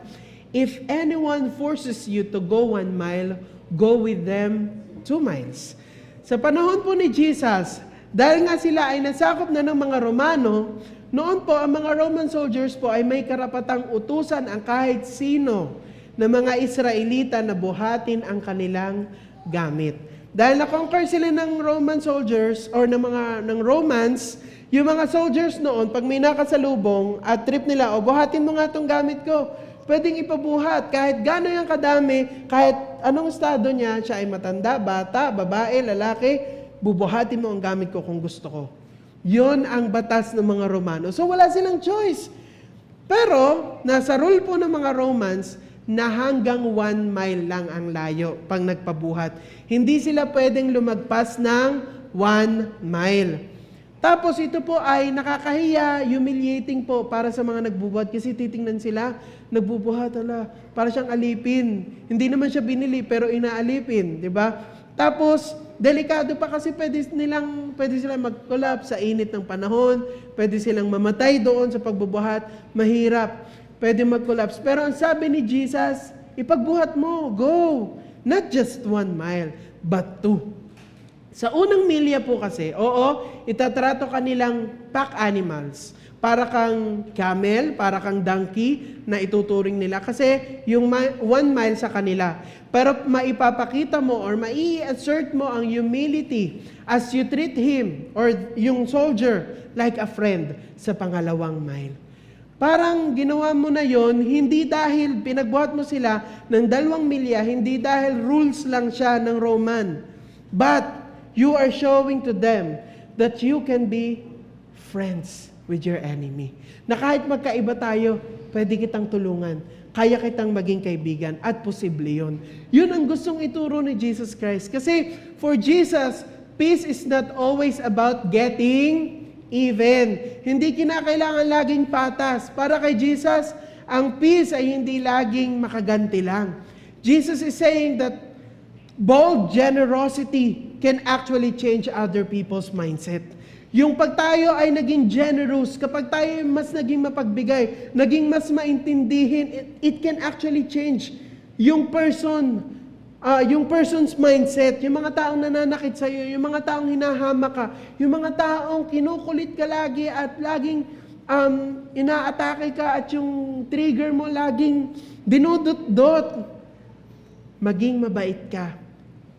if anyone forces you to go 1 mile, go with them 2 miles. Sa panahon po ni Jesus, dahil nga sila ay nasakop na ng mga Romano, noon po ang mga Roman soldiers po ay may karapatang utusan ang kahit sino na mga Israelita na buhatin ang kanilang gamit. Dahil na-conquer sila ng Roman soldiers or ng Romans, yung mga soldiers noon, pag may nakasalubong at trip nila, buhatin mo nga itong gamit ko. Pwedeng ipabuhat kahit gano'n yung kadami, kahit anong estado niya, siya ay matanda, bata, babae, lalaki, bubuhatin mo ang gamit ko kung gusto ko. Yun ang batas ng mga Romano. So wala silang choice. Pero, nasa rule po ng mga Romans, na hanggang 1 mile lang ang layo pag nagpabuhat. Hindi sila pwedeng lumagpas ng 1 mile. Tapos ito po ay nakakahiya, humiliating po para sa mga nagbubuhat kasi titingnan sila, nagbubuhat, para siyang alipin. Hindi naman siya binili pero inaalipin, di ba? Tapos, delikado pa kasi pwede silang mag-collapse sa init ng panahon, pwede silang mamatay doon sa pagbubuhat, mahirap. Pwede mag-collapse. Pero ang sabi ni Jesus, ipagbuhat mo, go. Not just 1 mile, but 2. Sa unang milya po kasi, itatrato kanilang pack animals. Para kang camel, para kang donkey na ituturing nila. Kasi yung 1 mile sa kanila. Pero maipapakita mo or mai-assert mo ang humility as you treat him or yung soldier like a friend sa pangalawang mile. Parang ginawa mo na yon hindi dahil pinagbuhat mo sila ng 2 milya, hindi dahil rules lang siya ng Roman. But you are showing to them that you can be friends with your enemy. Na kahit magkaiba tayo, pwede kitang tulungan. Kaya kitang maging kaibigan at posible yun. Yun ang gustong ituro ni Jesus Christ. Kasi for Jesus, peace is not always about getting even. Hindi kinakailangan laging patas. Para kay Jesus, ang peace ay hindi laging makaganti lang. Jesus is saying that bold generosity can actually change other people's mindset. Yung pag tayo ay naging generous, kapag tayo ay mas naging mapagbigay, naging mas maintindihin, it can actually change yung person's mindset, yung mga taong nananakit sa iyo, yung mga taong hinahama ka, yung mga taong kinukulit ka lagi at laging inaatake ka at yung trigger mo laging dinudot-dot. Maging mabait ka.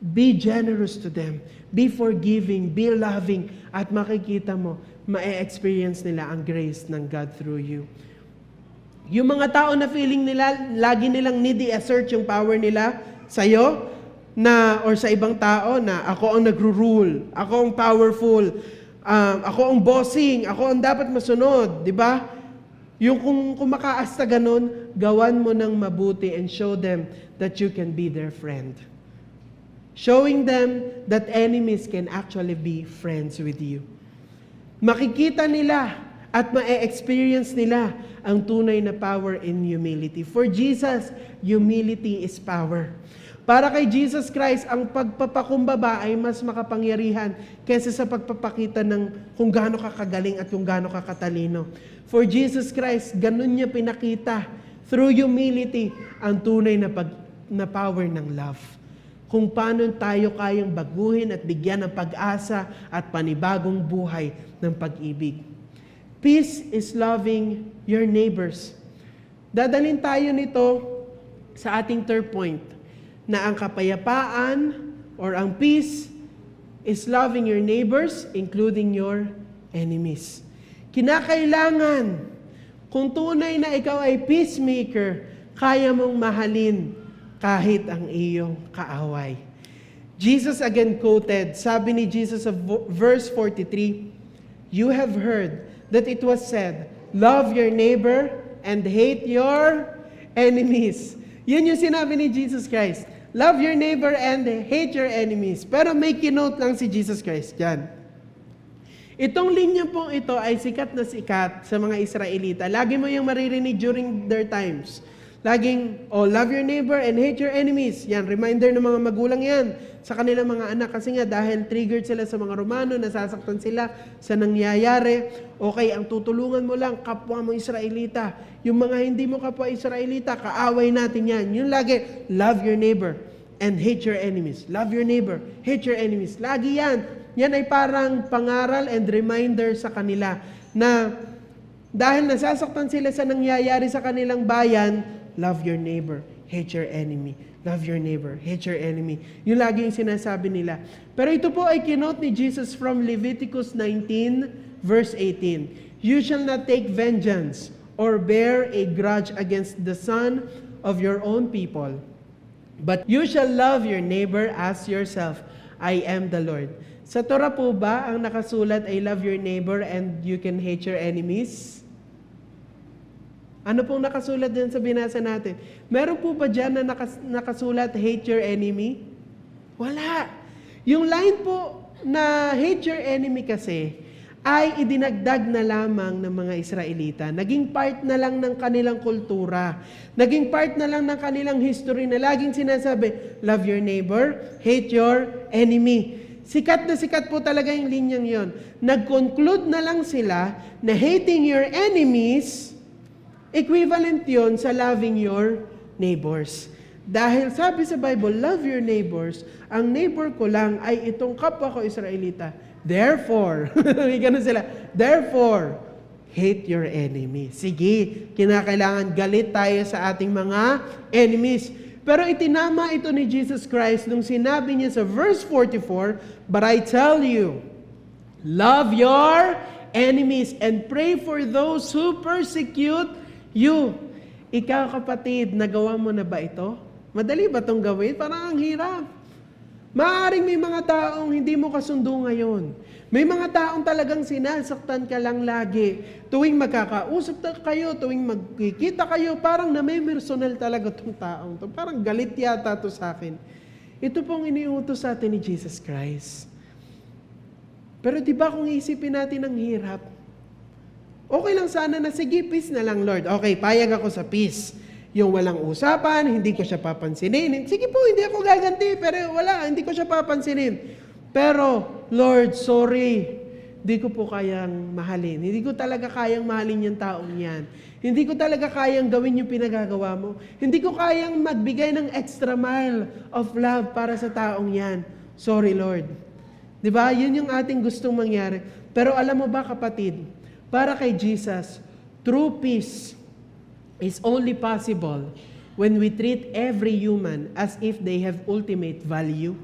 Be generous to them. Be forgiving, be loving, at makikita mo, ma-experience nila ang grace ng God through you. Yung mga tao na feeling nila, lagi nilang need i-assert yung power nila sa'yo, or sa ibang tao na ako ang nagro-rule, ako ang powerful, ako ang bossing, ako ang dapat masunod, di ba? Yung kung makaasta ganun, gawan mo ng mabuti and show them that you can be their friend. Showing them that enemies can actually be friends with you. Makikita nila at ma-experience nila ang tunay na power in humility. For Jesus, humility is power. Para kay Jesus Christ, ang pagpapakumbaba ay mas makapangyarihan kaysa sa pagpapakita ng kung gaano ka kagaling at kung gaano ka katalino. For Jesus Christ, ganun niya pinakita through humility ang tunay na power ng love. Kung paano tayo kayang baguhin at bigyan ng pag-asa at panibagong buhay ng pag-ibig. Peace is loving your neighbors. Dadalhin tayo nito sa ating third point, na ang kapayapaan or ang peace is loving your neighbors, including your enemies. Kinakailangan, kung tunay na ikaw ay peacemaker, kaya mong mahalin kahit ang iyong kaaway. Jesus again quoted, sabi ni Jesus of verse 43, "You have heard that it was said, love your neighbor and hate your enemies." Yun yung sinabi ni Jesus Christ. Love your neighbor and hate your enemies. Pero may kinote lang si Jesus Christ dyan. Itong linya pong ito ay sikat na sikat sa mga Israelita. Lagi mo yung maririnig during their times. Laging, love your neighbor and hate your enemies. Yan, reminder ng mga magulang yan sa kanilang mga anak. Kasi nga, dahil triggered sila sa mga Romano, nasasaktan sila sa nangyayari. Okay, ang tutulungan mo lang, kapwa mo Israelita. Yung mga hindi mo kapwa Israelita, kaaway natin yan. Yung lagi, love your neighbor and hate your enemies. Love your neighbor, hate your enemies. Lagi yan. Yan ay parang pangaral and reminder sa kanila na dahil nasasaktan sila sa nangyayari sa kanilang bayan, love your neighbor, hate your enemy. Love your neighbor, hate your enemy. Yung lagi yung sinasabi nila. Pero ito po ay kinote ni Jesus from Leviticus 19, verse 18. "You shall not take vengeance or bear a grudge against the son of your own people, but you shall love your neighbor as yourself. I am the Lord." Sa Torah po ba ang nakasulat ay love your neighbor and you can hate your enemies? Ano pong nakasulat din sa binasa natin? Meron po ba dyan na nakasulat, hate your enemy? Wala. Yung line po na hate your enemy kasi ay idinagdag na lamang ng mga Israelita. Naging part na lang ng kanilang kultura. Naging part na lang ng kanilang history na laging sinasabi, love your neighbor, hate your enemy. Sikat na sikat po talaga yung linyang yon. Nag-conclude na lang sila na hating your enemies, equivalent yon sa loving your neighbors. Dahil sabi sa Bible, love your neighbors, ang neighbor ko lang ay itong kapwa ko Israelita. Therefore, may ganun sila, therefore, hate your enemy. Sige, kinakailangan galit tayo sa ating mga enemies. Pero itinama ito ni Jesus Christ nung sinabi niya sa verse 44, "But I tell you, love your enemies and pray for those who persecute you." Ikaw kapatid, nagawa mo na ba ito? Madali ba itong gawin? Parang ang hirap. Maaaring may mga taong hindi mo kasundo ngayon. May mga taong talagang sinasaktan ka lang lagi. Tuwing magkakausap kayo, tuwing magkikita kayo, parang name-personal talaga itong taong to. Parang galit yata to sa akin. Ito pong iniutos sa atin ni Jesus Christ. Pero di ba kung isipin natin ang hirap, okay lang sana na sige, peace na lang Lord. Okay, payag ako sa peace. Yung walang usapan, hindi ko siya papansinin. Sige po, hindi ako gaganti, pero wala, hindi ko siya papansinin. Pero, Lord, sorry, hindi ko po kayang mahalin. Hindi ko talaga kayang mahalin yung taong yan. Hindi ko talaga kayang gawin yung pinagagawa mo. Hindi ko kayang magbigay ng extra mile of love para sa taong yan. Sorry, Lord. Diba? Yun yung ating gustong mangyari. Pero alam mo ba, kapatid, para kay Jesus, true peace is only possible when we treat every human as if they have ultimate value.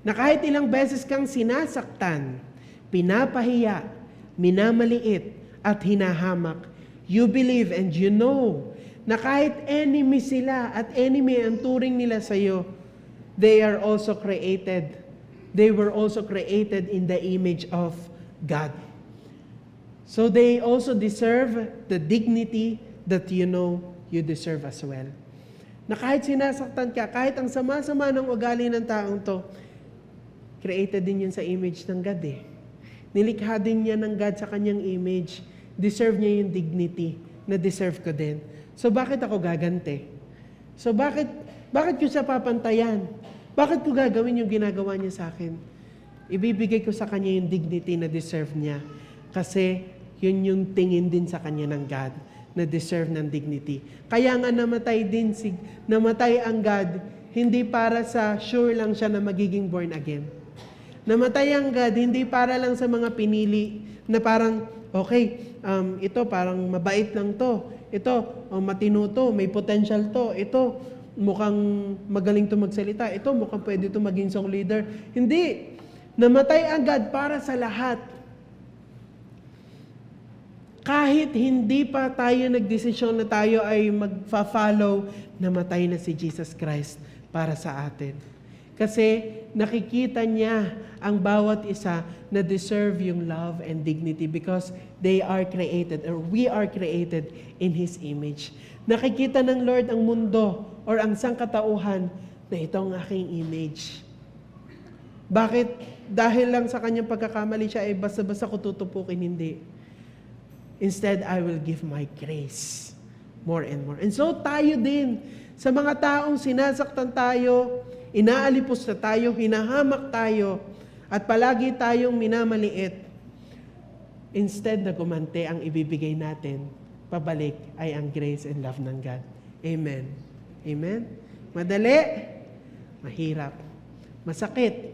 Na kahit ilang beses kang sinasaktan, pinapahiya, minamaliit, at hinahamak, You believe and you know na kahit enemy sila at enemy ang turing nila sa iyo, they are also created. They were also created in the image of God. So they also deserve the dignity that you know you deserve as well. Na kahit sinasaktan ka, kahit ang sama-sama ng ugali ng taong to, created din yun sa image ng God eh. Nilikha din niya ng God sa kanyang image. Deserve niya yung dignity na deserve ko din. So bakit ako gaganti? So bakit ko siya papantayan? Bakit ko gagawin yung ginagawa niya sa akin? Ibibigay ko sa kanya yung dignity na deserve niya. Kasi yun yung tingin din sa kanya ng God na deserve ng dignity. Kaya nga namatay ang God, hindi para sa sure lang siya na magiging born again. Namatay ang God, hindi para lang sa mga pinili na parang, okay, ito parang mabait lang to. Ito, matino to, may potential to. Ito, mukhang magaling to magsalita. Ito, mukhang pwede to maging song leader. Hindi. Namatay ang God para sa lahat. Kahit hindi pa tayo nagdesisyon na tayo ay magfa-follow, namatay na si Jesus Christ para sa atin. Kasi nakikita niya ang bawat isa na deserve yung love and dignity because they are created or we are created in His image. Nakikita ng Lord ang mundo or ang sangkatauhan na ito ang aking image. Bakit? Dahil lang sa kanyang pagkakamali siya ay basta-basta ko tutupukin, hindi. Instead, I will give my grace more and more. And so tayo din, sa mga taong sinasaktan tayo, inaalipos na tayo, hinahamak tayo, at palagi tayong minamaliit, instead na gumante, ang ibibigay natin, pabalik ay ang grace and love ng God. Amen. Amen? Madali? Mahirap. Masakit.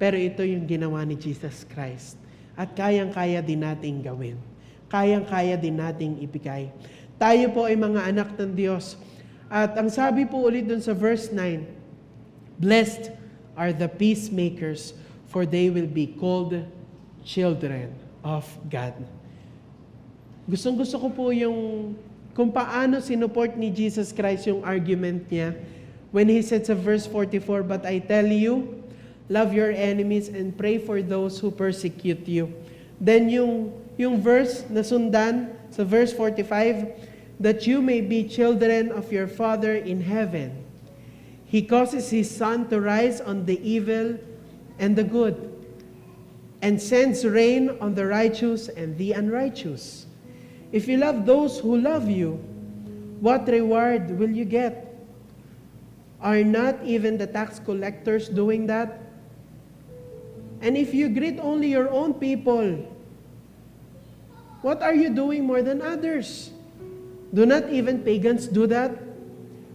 Pero ito yung ginawa ni Jesus Christ. At kayang-kaya din nating gawin. Kayang-kaya din nating ibigay. Tayo po ay mga anak ng Diyos. At ang sabi po ulit dun sa verse 9, Blessed are the peacemakers, for they will be called children of God. Gustong-gusto ko po yung kung paano sinuport ni Jesus Christ yung argument niya when He said sa verse 44, But I tell you, love your enemies and pray for those who persecute you. Then yung verse na sundan sa verse 45, that you may be children of your Father in heaven. He causes His sun to rise on the evil and the good, and sends rain on the righteous and the unrighteous. If you love those who love you, what reward will you get? Are not even the tax collectors doing that? And if you greet only your own people, what are you doing more than others? Do not even pagans do that?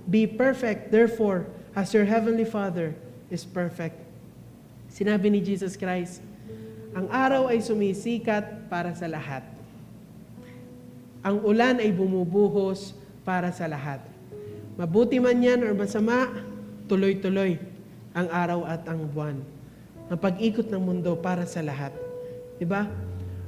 Be perfect, therefore, as your heavenly Father is perfect. Sinabi ni Jesus Christ, ang araw ay sumisikat para sa lahat. Ang ulan ay bumubuhos para sa lahat. Mabuti man yan or masama, tuloy-tuloy ang araw at ang buwan. Ang pag-ikot ng mundo para sa lahat. Diba?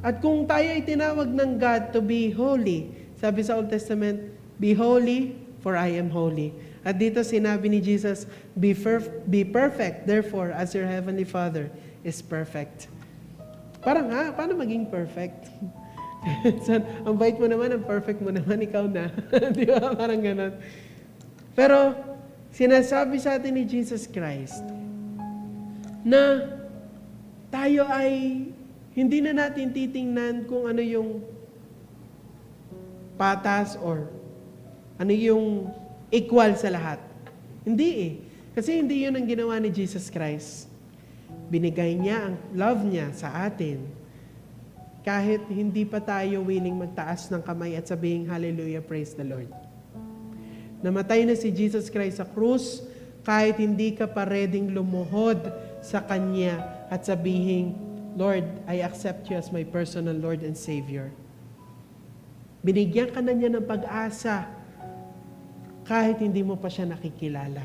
At kung tayo ay tinawag ng God to be holy, sabi sa Old Testament, be holy for I am holy. At dito sinabi ni Jesus, be perfect, therefore, as your heavenly Father is perfect. Parang paano maging perfect? Ang bait mo naman, ang perfect mo naman, ikaw na. Di ba? Parang ganon. Pero, sinasabi sa atin ni Jesus Christ na tayo ay hindi na natin titingnan kung ano yung patas or ano yung equal sa lahat. Hindi eh. Kasi hindi yun ang ginawa ni Jesus Christ. Binigay niya ang love niya sa atin. Kahit hindi pa tayo willing magtaas ng kamay at sabihin, Hallelujah, praise the Lord. Namatay na si Jesus Christ sa krus, kahit hindi ka pa reading lumuhod sa Kanya at sabihin, Lord, I accept you as my personal Lord and Savior. Binigyan ka na niya ng pag-asa kahit hindi mo pa siya nakikilala.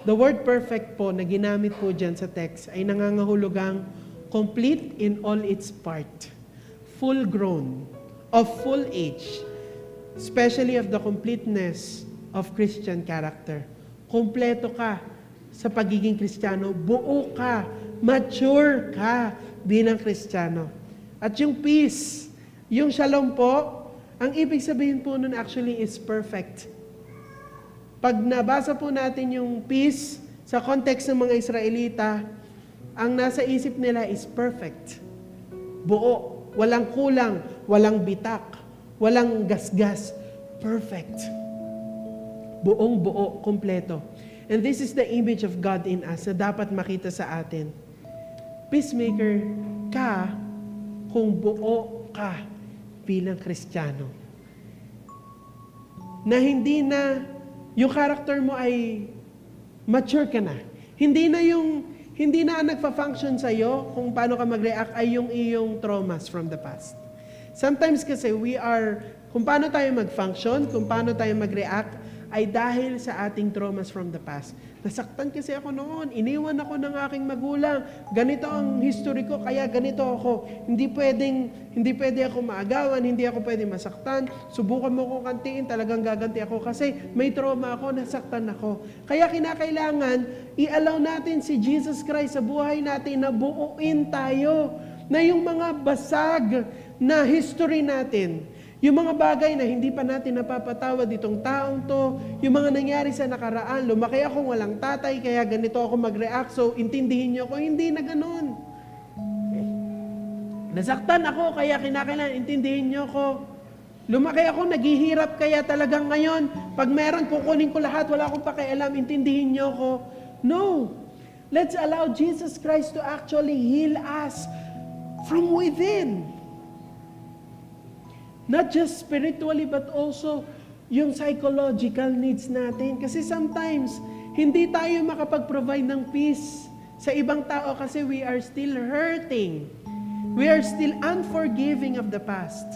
The word perfect po na ginamit po dyan sa text ay nangangahulugang complete in all its part, full grown, of full age, especially of the completeness of Christian character. Kompleto ka sa pagiging Kristiyano, buo ka, mature ka bilang Kristiyano. At yung peace, yung shalom po, ang ibig sabihin po nun actually is perfect. Pag nabasa po natin yung peace sa context ng mga Israelita, ang nasa isip nila is perfect. Buo, walang kulang, walang bitak, walang gasgas. Perfect. Buong buo, kompleto. And this is the image of God in us na dapat makita sa atin. Peacemaker ka kung buo ka bilang Kristiyano. Na hindi na yung character mo ay mature ka na. Hindi na ang nagfa-function sa'yo kung paano ka mag-react ay yung iyong traumas from the past. Sometimes kasi kung paano tayo mag-function, kung paano tayo mag-react, ay dahil sa ating traumas from the past. Nasaktan kasi ako noon, iniwan ako ng aking magulang, ganito ang history ko, kaya ganito ako. Hindi pwede ako maagawan, hindi ako pwede masaktan, subukan mo kong kantiin, talagang gaganti ako kasi may trauma ako, nasaktan ako. Kaya kinakailangan, i-allow natin si Jesus Christ sa buhay natin na buuin tayo, na yung mga basag na history natin, yung mga bagay na hindi pa natin napapatawad itong taong to, yung mga nangyari sa nakaraan, lumaki akong walang tatay, kaya ganito ako mag-react, so intindihin niyo ako, hindi na ganun. Nasaktan ako, kaya kinakailangan, intindihin niyo ako. Lumaki ako, naghihirap, kaya talagang ngayon, pag meron, kukunin ko lahat, wala akong pakialam, intindihin niyo ako. No! Let's allow Jesus Christ to actually heal us from within. Not just spiritually, but also yung psychological needs natin. Kasi sometimes, hindi tayo makapag-provide ng peace sa ibang tao kasi we are still hurting. We are still unforgiving of the past.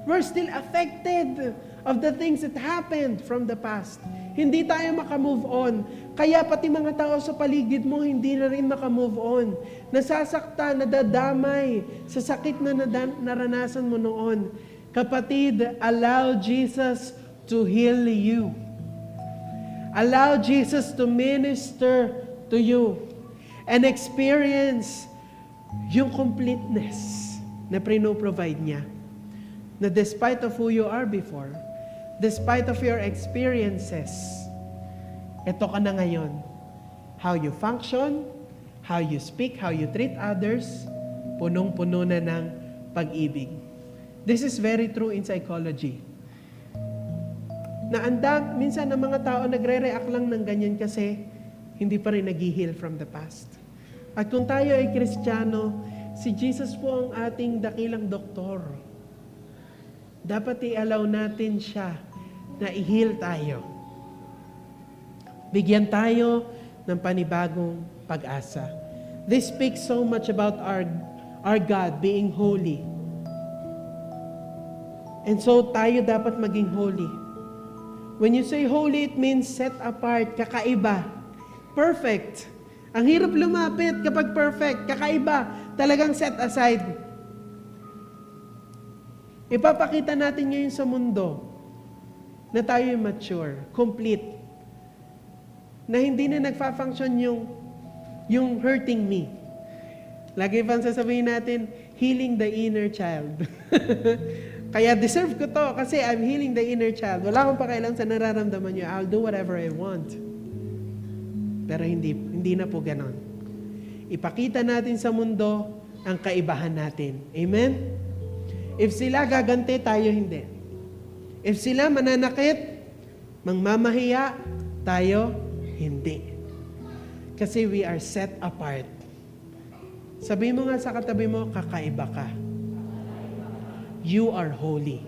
We're still affected of the things that happened from the past. Hindi tayo makamove on. Kaya pati mga tao sa paligid mo, hindi na rin makamove on. Nasasaktan, nadadamay sa sakit na naranasan mo noon. Kapatid, allow Jesus to heal you. Allow Jesus to minister to you and experience yung completeness na provide niya. Na despite of who you are before, despite of your experiences, ito ka na ngayon. How you function, how you speak, how you treat others, punong-puno na ng pag-ibig. This is very true in psychology. Minsan ng mga tao nagre-react lang ng ganyan kasi hindi pa rin nag-heal from the past. At kung tayo ay Kristiyano, si Jesus po ang ating dakilang doktor. Dapat i-allow natin siya na i-heal tayo. Bigyan tayo ng panibagong pag-asa. This speaks so much about our God being holy. And so tayo dapat maging holy. When you say holy, it means set apart, kakaiba, perfect. Ang hirap lumapit kapag perfect, kakaiba, talagang set aside. Ipapakita natin ngayon sa mundo na tayo ay mature, complete. Na hindi na nagfa-function yung hurting me. Lagi pang sasabihin natin, healing the inner child. Kaya deserve ko to kasi I'm healing the inner child. Wala akong pakialam sa nararamdaman niyo. I'll do whatever I want. Pero hindi na po ganon. Ipakita natin sa mundo ang kaibahan natin. Amen? If sila gaganti, tayo hindi. If sila mananakit, mangmamahiya, tayo hindi. Kasi we are set apart. Sabi mo nga sa katabi mo, kakaiba ka. You are holy.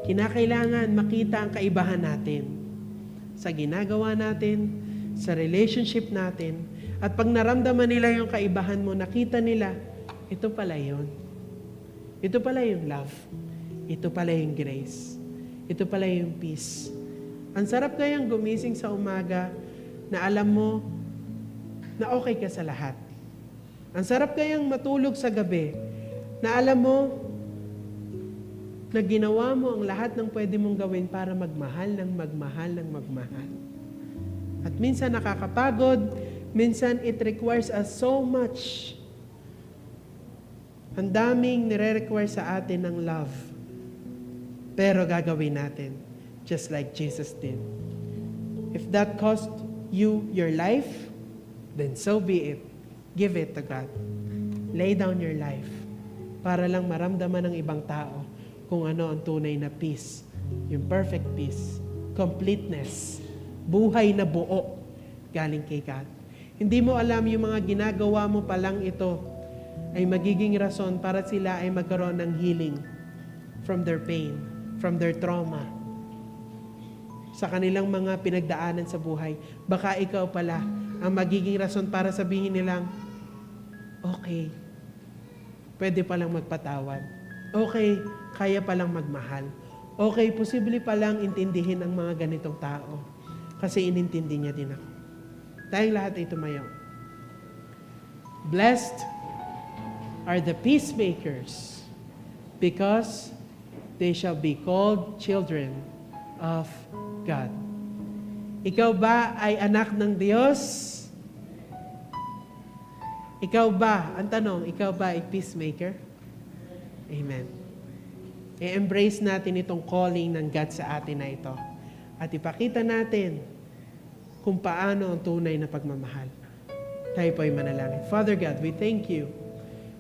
Kinakailangan makita ang kaibahan natin sa ginagawa natin, sa relationship natin, at pag naramdaman nila yung kaibahan mo, nakita nila, ito pala yun. Ito pala yung love. Ito pala yung grace. Ito pala yung peace. Ang sarap kayang gumising sa umaga na alam mo na okay ka sa lahat. Ang sarap kayang matulog sa gabi na alam mo na ginawa mo ang lahat ng pwede mong gawin para magmahal ng magmahal ng magmahal. At minsan nakakapagod, minsan it requires us so much. Ang daming nire-require sa atin ng love. Pero gagawin natin, just like Jesus did. If that cost you your life, then so be it. Give it to God. Lay down your life para lang maramdaman ng ibang tao kung ano ang tunay na peace, yung perfect peace, completeness, buhay na buo galing kay God. Hindi mo alam yung mga ginagawa mo pa lang ito ay magiging rason para sila ay magkaroon ng healing from their pain, from their trauma, sa kanilang mga pinagdaanan sa buhay. Baka ikaw pala ang magiging rason para sabihin nilang, okay, pwede palang magpatawad. Okay, kaya palang magmahal. Okay, posible palang intindihin ang mga ganitong tao. Kasi inintindi niya din ako. Tayong lahat ay tumayo. Blessed are the peacemakers, because they shall be called children of God. Ikaw ba ay anak ng Diyos? Ikaw ba, ang tanong, ikaw ba ay peacemaker? Amen. I-embrace natin itong calling ng God sa atin na ito. At ipakita natin kung paano ang tunay na pagmamahal. Tayo po ay manalangin. Father God, we thank you.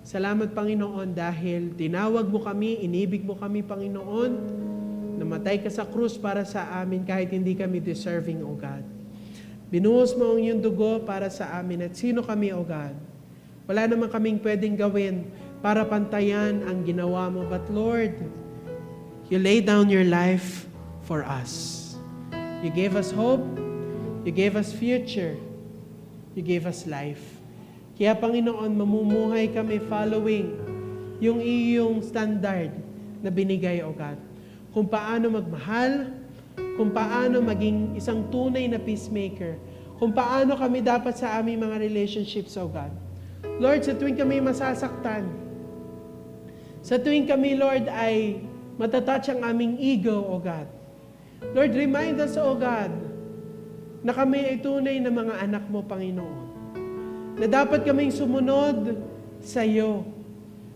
Salamat, Panginoon, dahil tinawag mo kami, inibig mo kami, Panginoon, namatay ka sa krus para sa amin kahit hindi kami deserving, O God. Binuhos mo ang iyong dugo para sa amin at sino kami, O God? Wala naman kaming pwedeng gawin para pantayan ang ginawa mo. But Lord, you lay down your life for us. You gave us hope. You gave us future. You gave us life. Kaya Panginoon, mamumuhay kami following yung iyong standard na binigay, O God. Kung paano magmahal, kung paano maging isang tunay na peacemaker, kung paano kami dapat sa aming mga relationships, O God. Lord, sa tuwing kami masasaktan, sa tuwing kami, Lord, ay matatouch ang aming ego, O God. Lord, remind us, O God, na kami ay tunay na mga anak mo, Panginoon. Na dapat kaming sumunod sa iyo.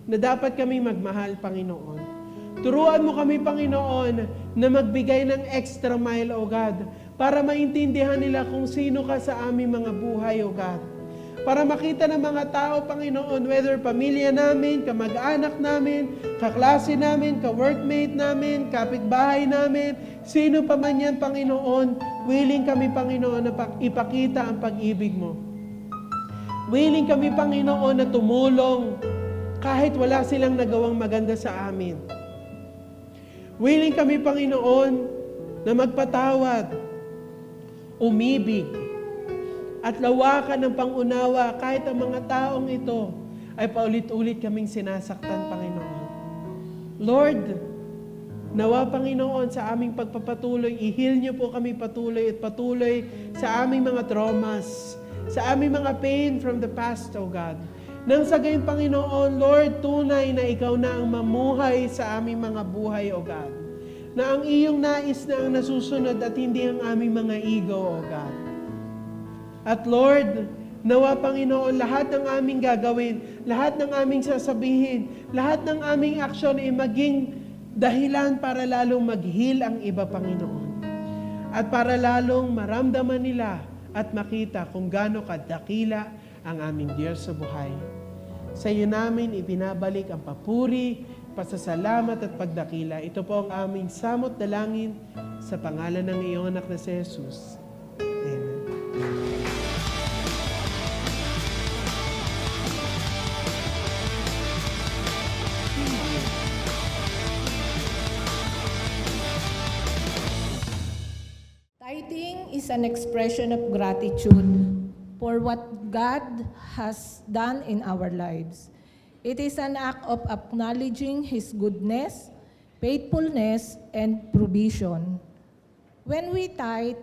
Na dapat kaming magmahal, Panginoon. Turuan mo kami, Panginoon, na magbigay ng extra mile, O God, para maintindihan nila kung sino ka sa aming mga buhay, O God. Para makita ng mga tao, Panginoon, whether pamilya namin, kamag-anak namin, kaklase namin, ka-workmate namin, kapitbahay namin, sino pa man yan, Panginoon, willing kami, Panginoon, na ipakita ang pag-ibig mo. Willing kami, Panginoon, na tumulong kahit wala silang nagawang maganda sa amin. Willing kami, Panginoon, na magpatawad, umibig, at lawakan ng pangunawa kahit ang mga taong ito ay paulit-ulit kaming sinasaktan, Panginoon. Lord, nawa, Panginoon, sa aming pagpapatuloy, i-heal niyo po kami patuloy at patuloy sa aming mga traumas, sa aming mga pain from the past, O God. Nang sa gayon, Panginoon, Lord, tunay na ikaw na ang mamuhay sa aming mga buhay, O God. Na ang iyong nais na ang nasusunod at hindi ang aming mga ego, O God. At Lord, nawa, Panginoon, lahat ng aming gagawin, lahat ng aming sasabihin, lahat ng aming aksyon ay maging dahilan para lalong mag-heal ang iba, Panginoon. At para lalong maramdaman nila at makita kung gaano kadakila ang aming Diyos sa buhay. Sa iyo namin ibinabalik ang papuri, pasasalamat at pagdakila. Ito po ang aming samot dalangin sa pangalan ng iyong anak na si Jesus. Amen. Tithing is an expression of gratitude for what God has done in our lives. It is an act of acknowledging His goodness, faithfulness, and provision. When we tithe,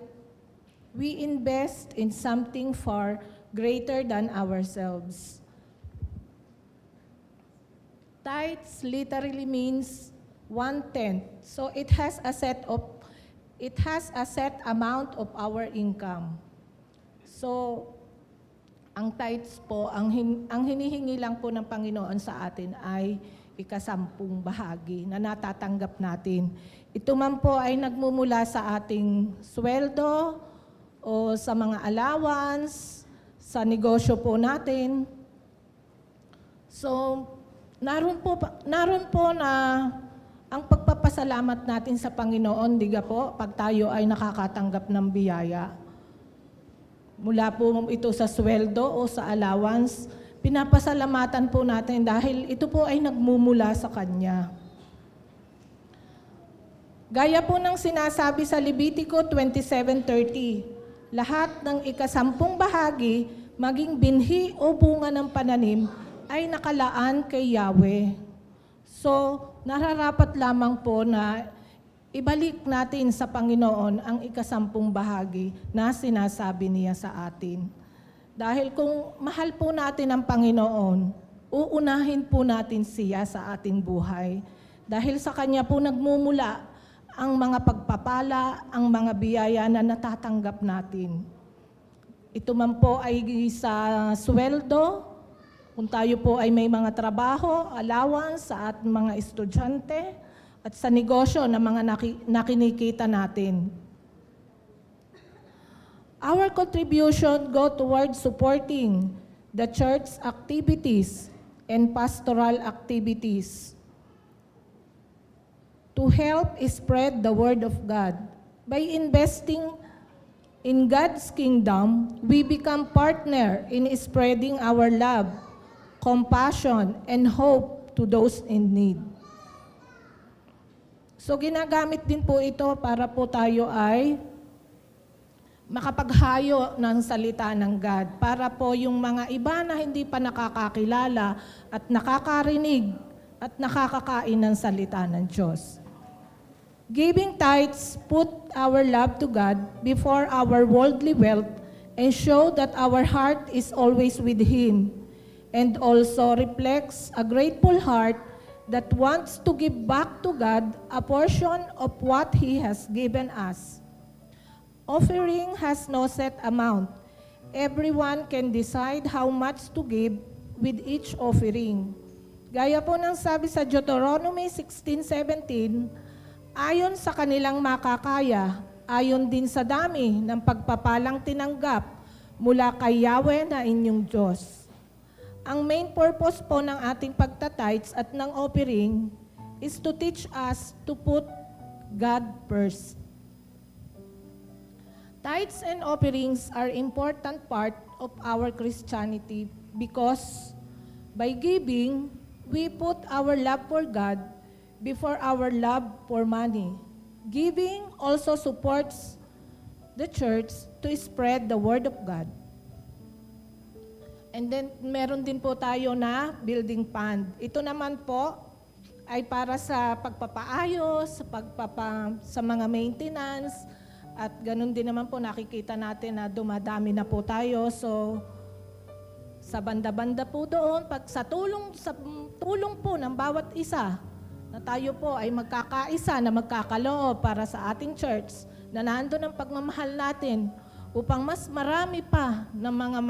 we invest in something far greater than ourselves. Tithes literally means 1/10. So it has a set amount of our income. So ang tithes po, ang hinihingi lang po ng Panginoon sa atin ay ika-10 bahagi na natatanggap natin. Ito man po ay nagmumula sa ating sweldo o sa mga allowance, sa negosyo po natin. So, naroon po na ang pagpapasalamat natin sa Panginoon, diga po, pag tayo ay nakakatanggap ng biyaya. Mula po ito sa sweldo o sa allowance, pinapasalamatan po natin dahil ito po ay nagmumula sa Kanya. Gaya po ng sinasabi sa Levitico 27:30, lahat ng ika-10 bahagi, maging binhi o bunga ng pananim, ay nakalaan kay Yahweh. So, nararapat lamang po na ibalik natin sa Panginoon ang ika-10 bahagi na sinasabi niya sa atin. Dahil kung mahal po natin ang Panginoon, uunahin po natin siya sa ating buhay. Dahil sa Kanya po nagmumula ang mga pagpapala, ang mga biyaya na natatanggap natin. Ito man po ay sa sweldo, kung tayo po ay may mga trabaho, allowance sa ating mga estudyante, at sa negosyo na mga nakinikita natin. Our contribution go towards supporting the church activities and pastoral activities to help spread the word of God. By investing in God's kingdom, we become partner in spreading our love, compassion, and hope to those in need. So ginagamit din po ito para po tayo ay makapaghayo ng salita ng God. Para po yung mga iba na hindi pa nakakakilala at nakakarinig at nakakakain ng salita ng Diyos. Giving tithes put our love to God before our worldly wealth and show that our heart is always with Him, and also reflects a grateful heart that wants to give back to God a portion of what He has given us. Offering has no set amount. Everyone can decide how much to give with each offering. Gaya po ng sabi sa Deuteronomy 16:17, ayon sa kanilang makakaya, ayon din sa dami ng pagpapalang tinanggap mula kay Yahweh na inyong Diyos. Ang main purpose po ng ating pagtitithes at ng offering is to teach us to put God first. Tithes and offerings are important part of our Christianity because by giving, we put our love for God before our love for money. Giving also supports the church to spread the word of God. And then, meron din po tayo na building fund. Ito naman po ay para sa pagpapaayos, sa mga maintenance, at ganun din naman po nakikita natin na dumadami na po tayo. So, sa banda-banda po doon, sa tulong po ng bawat isa, na tayo po ay magkakaisa na magkakaloob para sa ating church, na nandun ang pagmamahal natin upang mas marami pa ng mga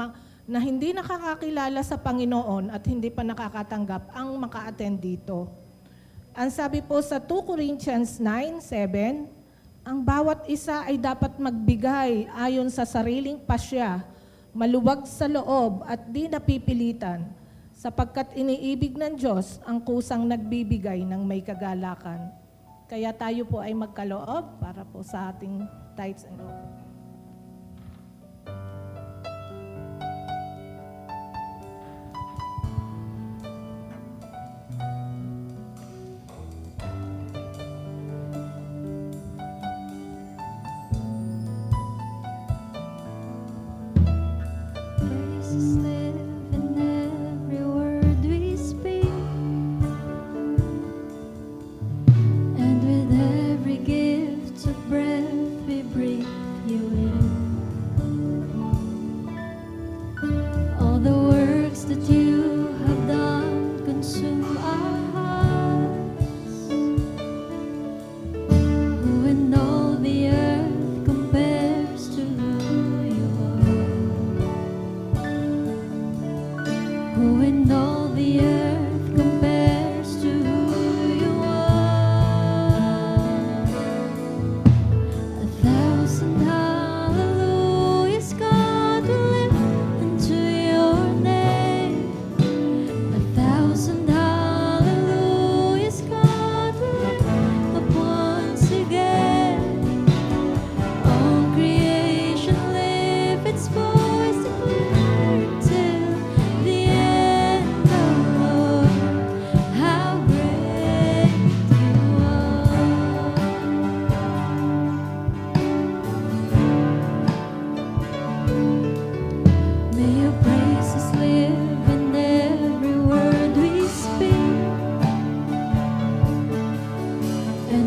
na hindi nakakakilala sa Panginoon at hindi pa nakakatanggap ang maka-attend dito. Ang sabi po sa 2 Corinthians 9:7, ang bawat isa ay dapat magbigay ayon sa sariling pasya, maluwag sa loob at di napipilitan, sapagkat iniibig ng Diyos ang kusang nagbibigay ng may kagalakan. Kaya tayo po ay magkaloob para po sa ating tithes and offerings. Praises live in every word we speak, and with every gift of breath we breathe, you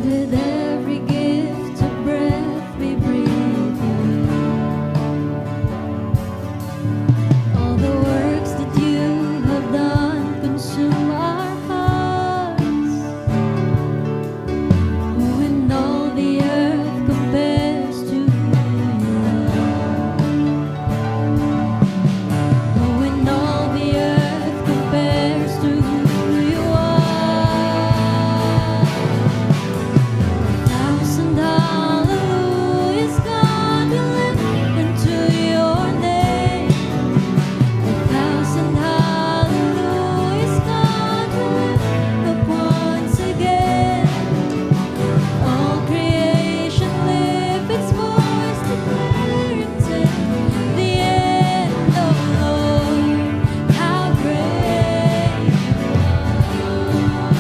with every gift of breath we breathe in. All the works that you have done consume our hearts. When all the earth compares to who you are. When all the earth compares to who you are. 1,000 hallelujahs, God, will lift into your name. 1,000 hallelujahs, God, will lift up once again. All creation lift its voice, declaring the end, oh Lord, how great you are.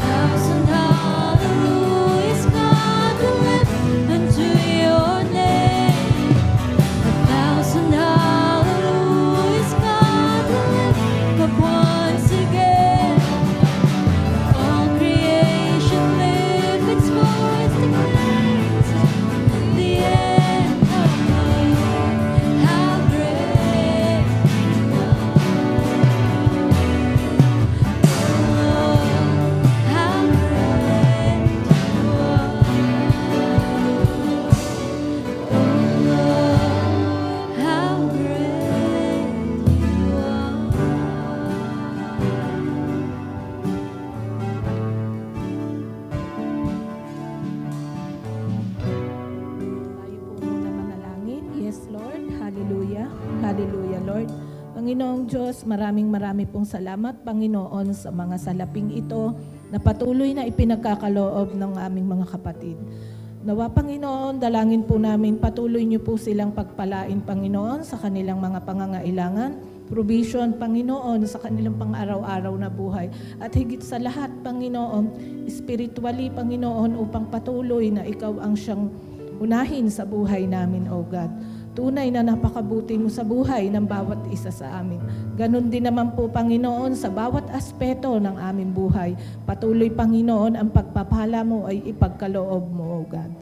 1,000 hallelujahs, God, will lift unto your name. 1,000 hallelujahs, God, will lift up once again. All creation lift its voice, declaring the end, oh Lord, how great you are. How great you are. How Tayo po muna manalangin. Yes, Lord. Hallelujah. Hallelujah, Lord. Panginoong Diyos, maraming pong salamat, Panginoon, sa mga salaping ito na patuloy na ipinagkakaloob ng aming mga kapatid. Nawa, Panginoon, dalangin po namin, patuloy niyo po silang pagpalain, Panginoon, sa kanilang mga pangangailangan, provision, Panginoon, sa kanilang pang-araw-araw na buhay. At higit sa lahat, Panginoon, spiritually, Panginoon, upang patuloy na ikaw ang siyang unahin sa buhay namin, O God. Tunay na napakabuti mo sa buhay ng bawat isa sa amin. Ganon din naman po, Panginoon, sa bawat aspeto ng aming buhay. Patuloy, Panginoon, ang pagpapala mo ay ipagkaloob mo, O God.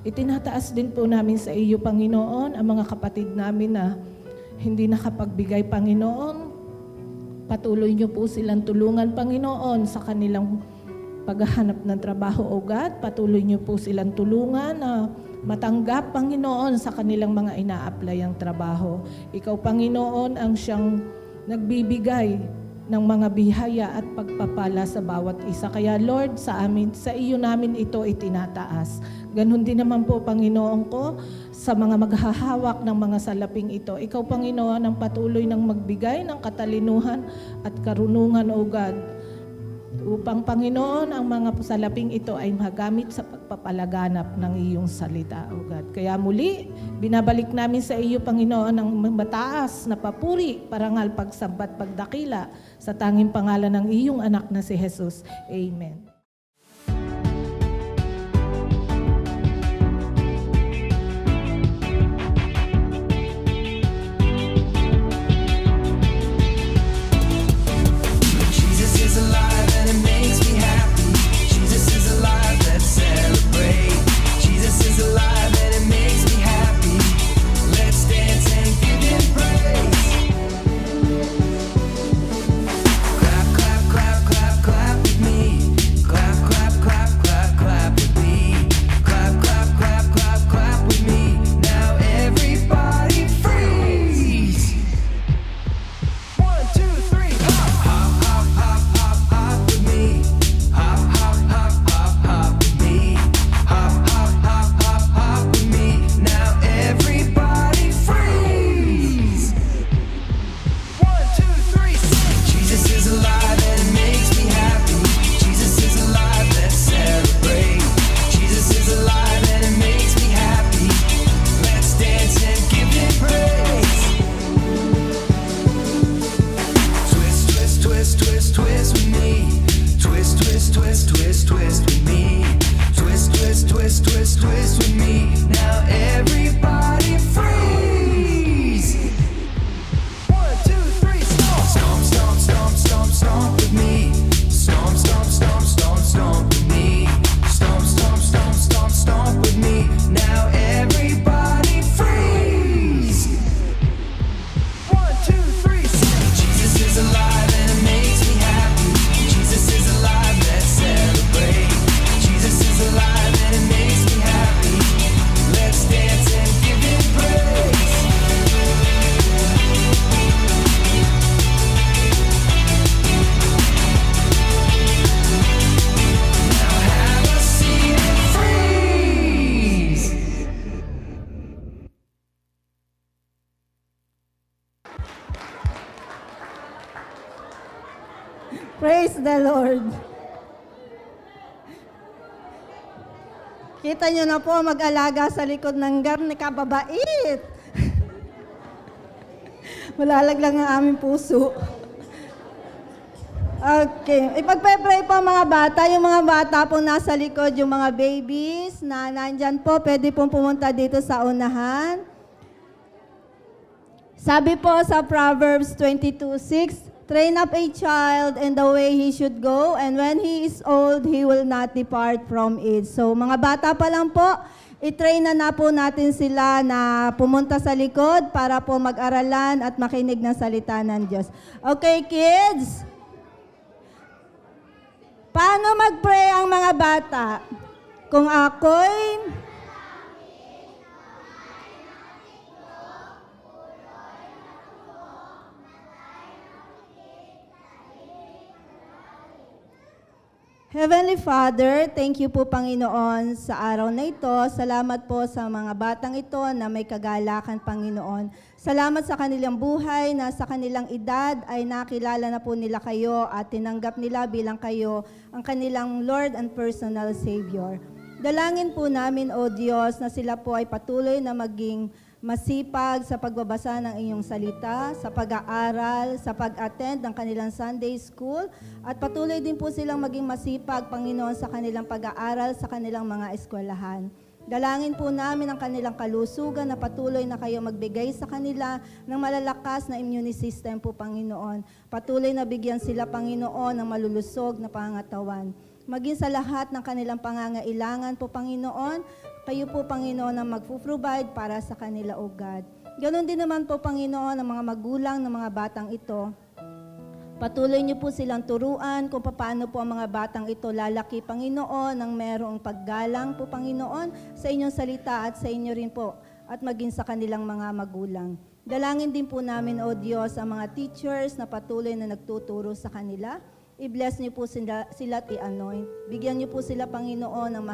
Itinataas din po namin sa iyo, Panginoon, ang mga kapatid namin na hindi nakapagbigay, Panginoon. Patuloy niyo po silang tulungan, Panginoon, sa kanilang paghahanap ng trabaho, O God. Patuloy niyo po silang tulungan na matanggap, Panginoon, sa kanilang mga ina-apply ang trabaho. Ikaw, Panginoon, ang siyang nagbibigay ng mga bihaya at pagpapala sa bawat isa. Kaya, Lord, sa iyo namin ito itinataas. Ganon din naman po, Panginoon ko, sa mga maghahawak ng mga salaping ito. Ikaw, Panginoon, ang patuloy ng magbigay ng katalinuhan at karunungan, O God, upang, Panginoon, ang mga salaping ito ay magamit sa pagpapalaganap ng iyong salita, O God. Kaya muli, binabalik namin sa iyo, Panginoon, ang mataas na papuri, parangal, pagsambat, pagdakila sa tanging pangalan ng iyong anak na si Jesus. Amen. Jesus is alive and it makes me happy. Jesus is alive, let's celebrate. Jesus is alive and it makes me happy. Let's dance and give him praise. Clap, clap, clap, clap, clap with me. Clap, clap, clap, clap, clap with me. Clap, clap, clap, clap, clap with me. Now everybody freeze. 1, 2, 3, hop, hop, hop, hop, hop, hop with me. Hop, hop, hop, hop, hop with me. Hop, hop, hop, hop, hop with me. Now everybody freeze. 1, 2, 3, sing. Jesus is alive and it makes me happy. Jesus is alive, let's celebrate. Jesus is alive and it makes me happy. Let's dance and give him praise. Twist, twist, twist, twist, twist with me. Twist, twist, twist, twist, twist with me. Twist, twist, twist, twist, twist with me. Now everybody freeze. 1, 2, 3, stomp. Stomp, stomp, stomp, stomp, stomp with me. Stomp, stomp, stomp, stomp, the Lord. Kita nyo na po, mag-alaga sa likod ng garni, kababait. Malalag lang ang aming puso. Okay. Ipagpe-pray po mga bata. Yung mga bata po nasa likod, yung mga babies na nandyan po, pwede pong pumunta dito sa unahan. Sabi po sa Proverbs 22:6, train up a child in the way he should go, and when he is old, he will not depart from it. So, mga bata pa lang po, i-train na po natin sila na pumunta sa likod para po mag-aralan at makinig ng salita ng Diyos. Okay, kids? Paano mag-pray ang mga bata? Kung ako'y... Heavenly Father, thank you po Panginoon sa araw na ito. Salamat po sa mga batang ito na may kagalakan, Panginoon. Salamat sa kanilang buhay na sa kanilang edad ay nakilala na po nila kayo at tinanggap nila bilang kayo ang kanilang Lord and personal Savior. Dalangin po namin, O Diyos, na sila po ay patuloy na maging masipag sa pagbabasa ng inyong salita, sa pag-aaral, sa pag-attend ng kanilang Sunday school, at patuloy din po silang maging masipag, Panginoon, sa kanilang pag-aaral sa kanilang mga eskwelahan. Dalangin po namin ang kanilang kalusugan na patuloy na kayo magbigay sa kanila ng malalakas na immune system po, Panginoon. Patuloy na bigyan sila, Panginoon, ng malulusog na pangangatawan. Maging sa lahat ng kanilang pangangailangan po, Panginoon, kayo po, Panginoon, ang magpo-provide para sa kanila, O God. Ganon din naman po, Panginoon, ang mga magulang ng mga batang ito. Patuloy niyo po silang turuan kung paano po ang mga batang ito lalaki, Panginoon, ng merong paggalang po, Panginoon, sa inyong salita at sa inyo rin po, at maging sa kanilang mga magulang. Dalangin din po namin, O Diyos, ang mga teachers na patuloy na nagtuturo sa kanila. I-bless niyo po sila at i-anoint. Bigyan niyo po sila, Panginoon, ng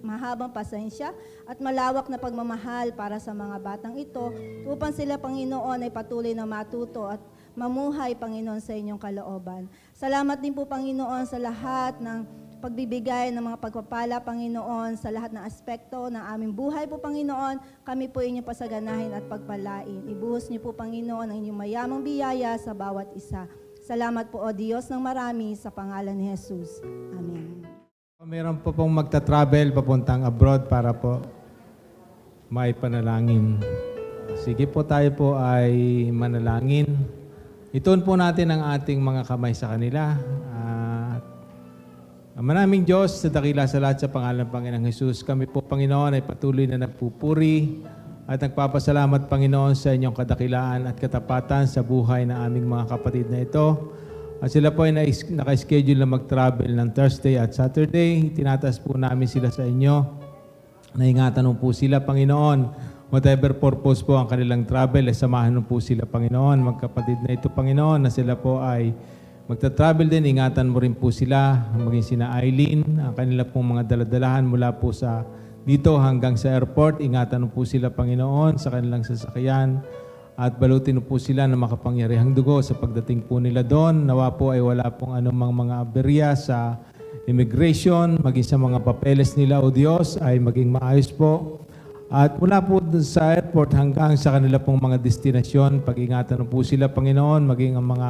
mahabang pasensya at malawak na pagmamahal para sa mga batang ito upang sila, Panginoon, ay patuloy na matuto at mamuhay, Panginoon, sa inyong kalooban. Salamat din po, Panginoon, sa lahat ng pagbibigay ng mga pagpapala, Panginoon, sa lahat ng aspekto ng aming buhay po, Panginoon. Kami po inyong pasaganahin at pagpalain. Ibuhos niyo po, Panginoon, ang inyong mayamang biyaya sa bawat isa. Salamat po, O Diyos ng marami, sa pangalan ni Jesus. Amen. Meron po pong magta-travel papuntang abroad para po may panalangin. Sige po, tayo po ay manalangin. Ituon po natin ang ating mga kamay sa kanila. Maraming Diyos, sa dakila sa lahat sa pangalan ng Panginoong Jesus, kami po, Panginoon, ay patuloy na nagpupuri at nagpapasalamat, Panginoon, sa inyong kadakilaan at katapatan sa buhay ng aming mga kapatid na ito. At sila po ay naka-schedule na mag-travel ng Thursday at Saturday. Tinatas po namin sila sa inyo. Naingatan po sila, Panginoon. Whatever purpose po ang kanilang travel, samahan po sila, Panginoon. Magkapatid na ito, Panginoon, na sila po ay magta-travel din. Ingatan mo rin po sila, maging sina Eileen, ang kanila pong mga daladalahan mula po sa dito hanggang sa airport. Ingatan po sila, Panginoon, sa kanilang sasakyan at balutin po sila ng makapangyarihang dugo sa pagdating po nila doon. Nawa po ay wala pong anumang mga aberya sa immigration, maging sa mga papeles nila, O Diyos, ay maging maayos po. At mula po sa airport hanggang sa kanila pong mga destinasyon, pag-ingatan po sila, Panginoon, maging ang mga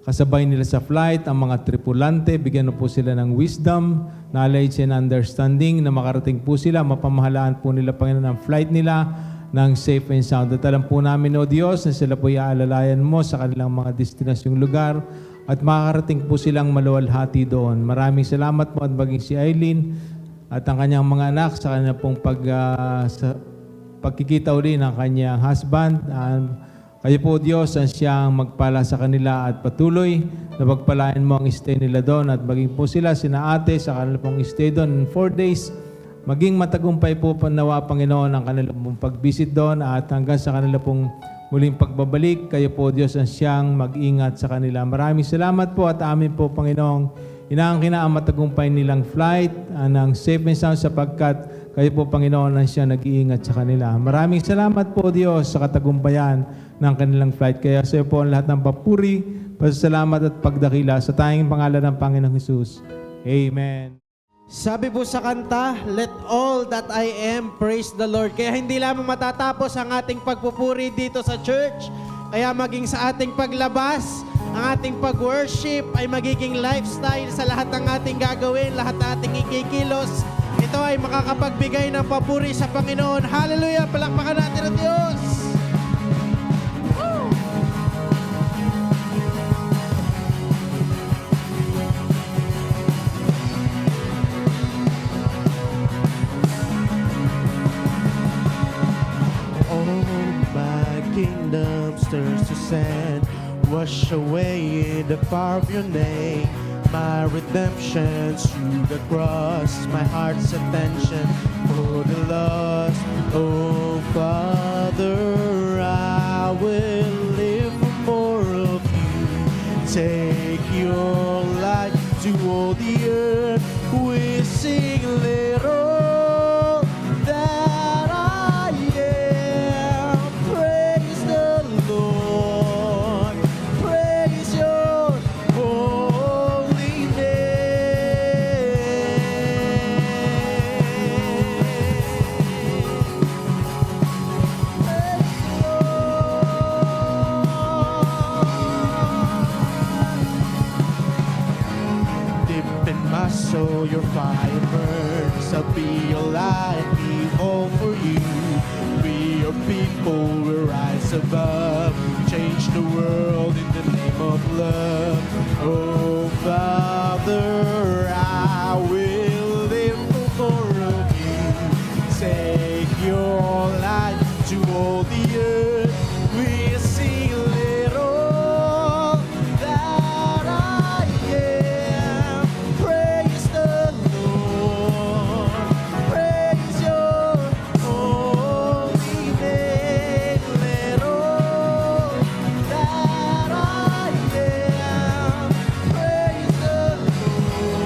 kasabay nila sa flight, ang mga tripulante, bigyan po sila ng wisdom, knowledge, and understanding na makarating po sila, mapamahalaan po nila, Panginoon, ang flight nila ng safe and sound. At alam po namin, O Diyos, na sila po iaalalayan mo sa kanilang mga destinasyong lugar at makakarating po silang maluwalhati doon. Maraming salamat po at maging si Eileen at ang kanyang mga anak sa kanilang pong pagkikita uli ng kanyang husband. Kayo po, Diyos, ang siyang magpala sa kanila at patuloy na pagpalain mo ang stay nila doon at maging po sila, sina ate, sa kanilang pong stay doon in 4 days. Maging matagumpay po panawa, Panginoon, ang kanilang pong pag-visit doon at hanggang sa kanilang pong muling pagbabalik. Kayo po, Diyos, ang siyang mag-ingat sa kanila. Maraming salamat po at amin po, Panginoong, inaangkina ang matagumpay nilang flight ng safe and sound sapagkat kayo po, Panginoon, ang siyang nag-iingat sa kanila. Maraming salamat po, Diyos, sa katagumpayan ng kanilang flight. Kaya sa iyo po ang lahat ng papuri, pasasalamat at pagdakila sa tanging pangalan ng Panginoong Hesus. Amen. Sabi po sa kanta, let all that I am praise the Lord. Kaya hindi lamang matatapos ang ating pagpupuri dito sa church. Kaya maging sa ating paglabas, ang ating pag-worship ay magiging lifestyle sa lahat ng ating gagawin, lahat ng ating ikikilos. Ito ay makakapagbigay ng papuri sa Panginoon. Hallelujah! Palakpakan natin ang Diyos! My kingdom stirs to sand, wash away the power of your name. My redemption through the cross, my heart's attention for the lost. Oh Father, I will live for more of you. Take your light to all the earth. We sing little that I am. Praise the Lord. Praise your holy name. Praise the Lord. Deep in my soul, your fire burns. I'll be your light, be all for you. Be your people, we'll rise above. Change the world in the name of love. Oh Father, I will live for more of you. Take your light to all the earth. We sing little that I am. Praise the Lord. Praise your holy name. Little that I am. Praise the Lord.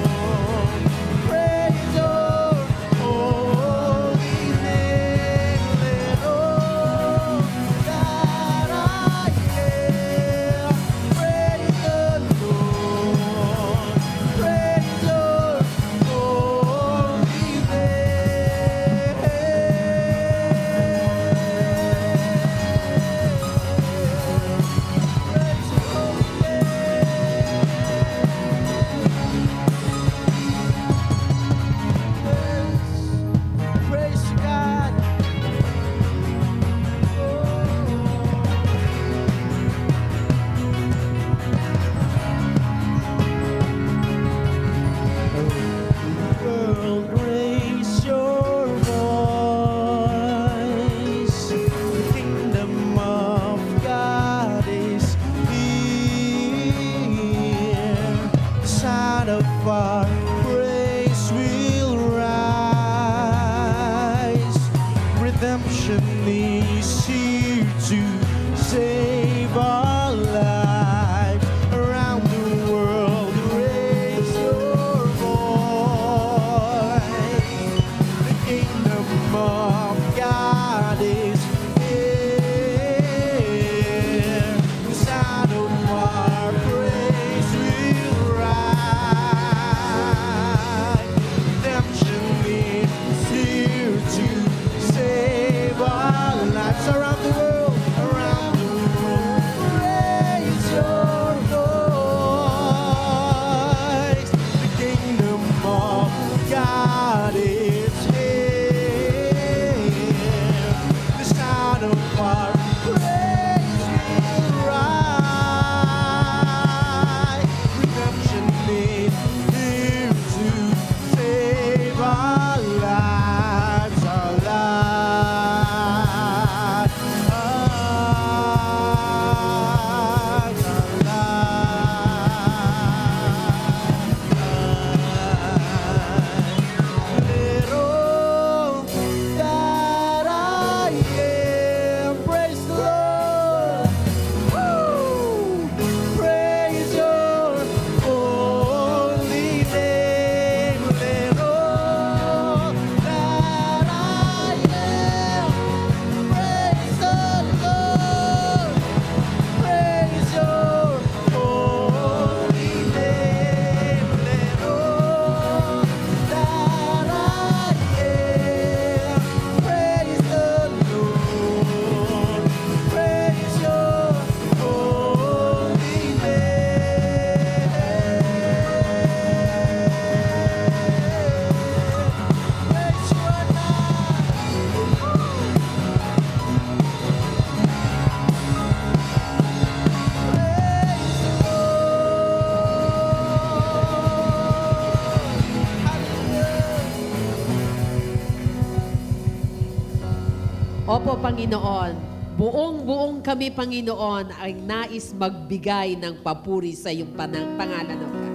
Opo, Panginoon. Buong-buong kami, Panginoon, ay nais magbigay ng papuri sa iyong pangalan, O God.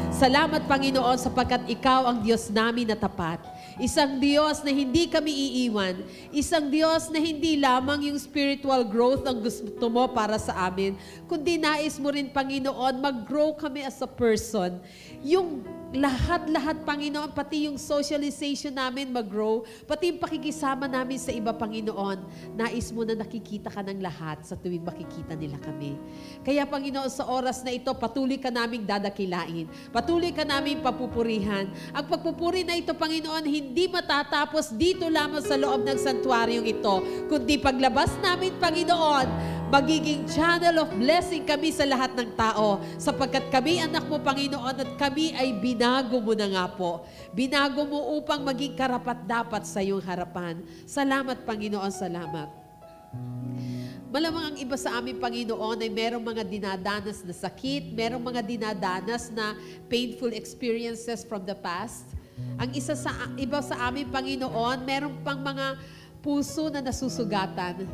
Salamat, Panginoon, sapagkat Ikaw ang Diyos namin na tapat. Isang Diyos na hindi kami iiwan. Isang Diyos na hindi lamang yung spiritual growth ang gusto mo para sa amin, kundi nais mo rin, Panginoon, mag-grow kami as a person. Yung lahat-lahat, Panginoon, pati yung socialization namin mag-grow, pati yung pakikisama namin sa iba, Panginoon, nais mo na nakikita ka ng lahat sa tuwing makikita nila kami. Kaya, Panginoon, sa oras na ito, patuloy ka naming dadakilain. Patuloy ka naming papupurihan. Ang pagpupuri na ito, Panginoon, hindi matatapos dito lamang sa loob ng santuaryong ito, kundi paglabas namin, Panginoon, magiging channel of blessing kami sa lahat ng tao, sapagkat kami anak mo, Panginoon, at kami ay binago mo na nga po. Binago mo upang maging karapat-dapat sa iyong harapan. Salamat, Panginoon, salamat. Malamang ang iba sa amin, Panginoon, ay merong mga dinadanas na sakit, merong mga dinadanas na painful experiences from the past. Ang iba sa amin, Panginoon, meron pang mga puso na nasusugatan.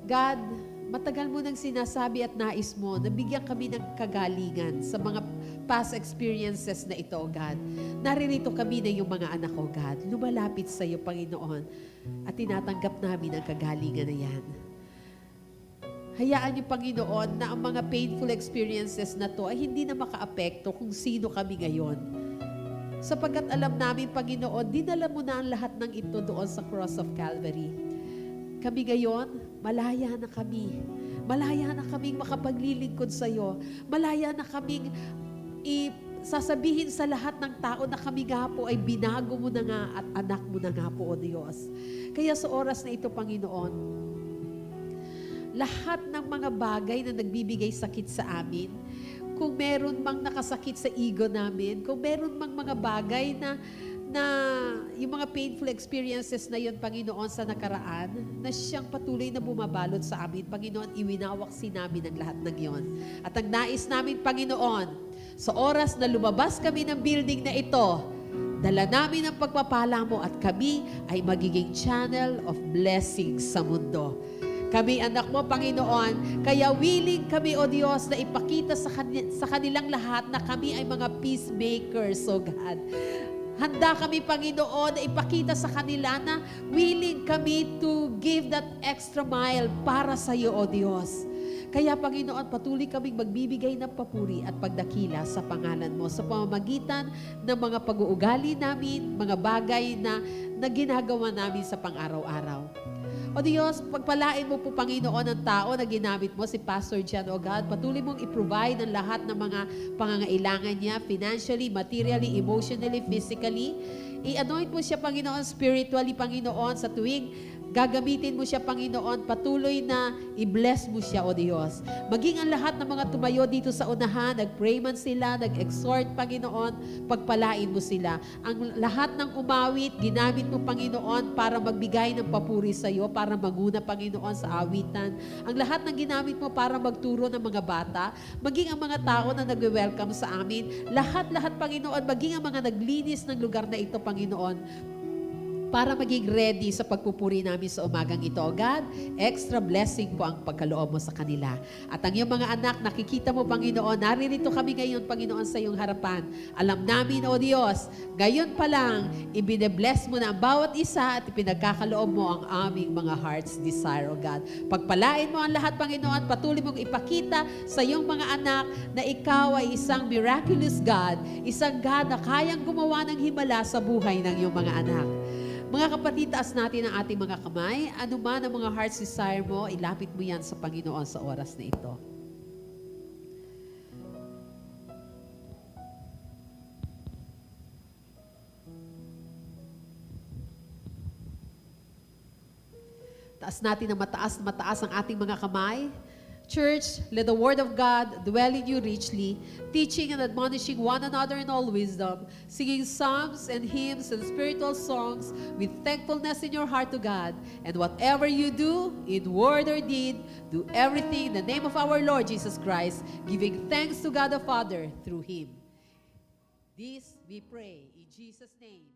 God, matagal mo nang sinasabi at nais mo na bigyan kami ng kagalingan sa mga past experiences na ito, O God. Naririto kami na yung mga anak, O God. Lumalapit sa iyo, Panginoon, at tinatanggap namin ang kagalingan na yan. Hayaan niyo, Panginoon, na ang mga painful experiences na to ay hindi na makaapekto kung sino kami ngayon. Sapagkat alam namin, Panginoon, dinala mo na ang lahat ng ito doon sa cross of Calvary. Kami ngayon, malaya na kami. Malaya na kaming makapaglilingkod sa iyo. Malaya na kaming sasabihin sa lahat ng tao na kami nga po ay binago mo na nga at anak mo na nga po, O Diyos. Kaya sa oras na ito, Panginoon, lahat ng mga bagay na nagbibigay sakit sa amin, kung meron mang nakasakit sa ego namin, kung meron mang mga bagay na yung mga painful experiences na yun, Panginoon, sa nakaraan, na siyang patuloy na bumabalot sa amin, Panginoon, iwinawaksi namin ang lahat ng yon. At ang nais namin, Panginoon, sa oras na lumabas kami ng building na ito, dala namin ang pagpapala mo at kami ay magiging channel of blessings sa mundo. Kami, anak mo, Panginoon, kaya willing kami, O Diyos, na ipakita sa kanilang lahat na kami ay mga peacemakers, O God. Handa kami, Panginoon, na ipakita sa kanila na willing kami to give that extra mile para sa iyo, O Diyos. Kaya, Panginoon, patuloy kaming magbibigay ng papuri at pagdakila sa pangalan mo sa pamamagitan ng mga pag-uugali namin, mga bagay na ginagawa namin sa pang-araw-araw. O Diyos, pagpalain mo po, Panginoon, ang tao na ginamit mo, si Pastor Jan, O God. Patuloy mong i-provide ang lahat ng mga pangangailangan niya, financially, materially, emotionally, physically. I-anoint mo siya, Panginoon, spiritually, Panginoon, sa tuwing gagamitin mo siya, Panginoon, patuloy na i-bless mo siya, O Diyos. Maging ang lahat ng mga tumayo dito sa unahan, nag-pray man sila, nag-exhort, Panginoon, pagpalain mo sila. Ang lahat ng umawit, ginamit mo, Panginoon, para magbigay ng papuri sa iyo, para maguna, Panginoon, sa awitan. Ang lahat ng ginamit mo para magturo ng mga bata, maging ang mga tao na nag-welcome sa amin, lahat-lahat, Panginoon, maging ang mga naglinis ng lugar na ito, Panginoon, para maging ready sa pagpupuri namin sa umagang ito. O God, extra blessing po ang pagkaloob mo sa kanila. At ang iyong mga anak, nakikita mo, Panginoon, naririto kami ngayon, Panginoon, sa iyong harapan. Alam namin, O Diyos, ngayon pa lang, ibine-bless mo na ang bawat isa at ipinagkakaloob mo ang aming mga heart's desire, O God. Pagpalain mo ang lahat, Panginoon, patuloy mong ipakita sa iyong mga anak na ikaw ay isang miraculous God, isang God na kayang gumawa ng himala sa buhay ng iyong mga anak. Mga kapatid, taas natin ang ating mga kamay. Ano man ang mga heart's desire mo, ilapit mo yan sa Panginoon sa oras na ito. Taas natin ang mataas ang ating mga kamay. Church, let the word of God dwell in you richly, teaching and admonishing one another in all wisdom, singing psalms and hymns and spiritual songs with thankfulness in your heart to God. And whatever you do, in word or deed, do everything in the name of our Lord Jesus Christ, giving thanks to God the Father through Him. This we pray in Jesus' name.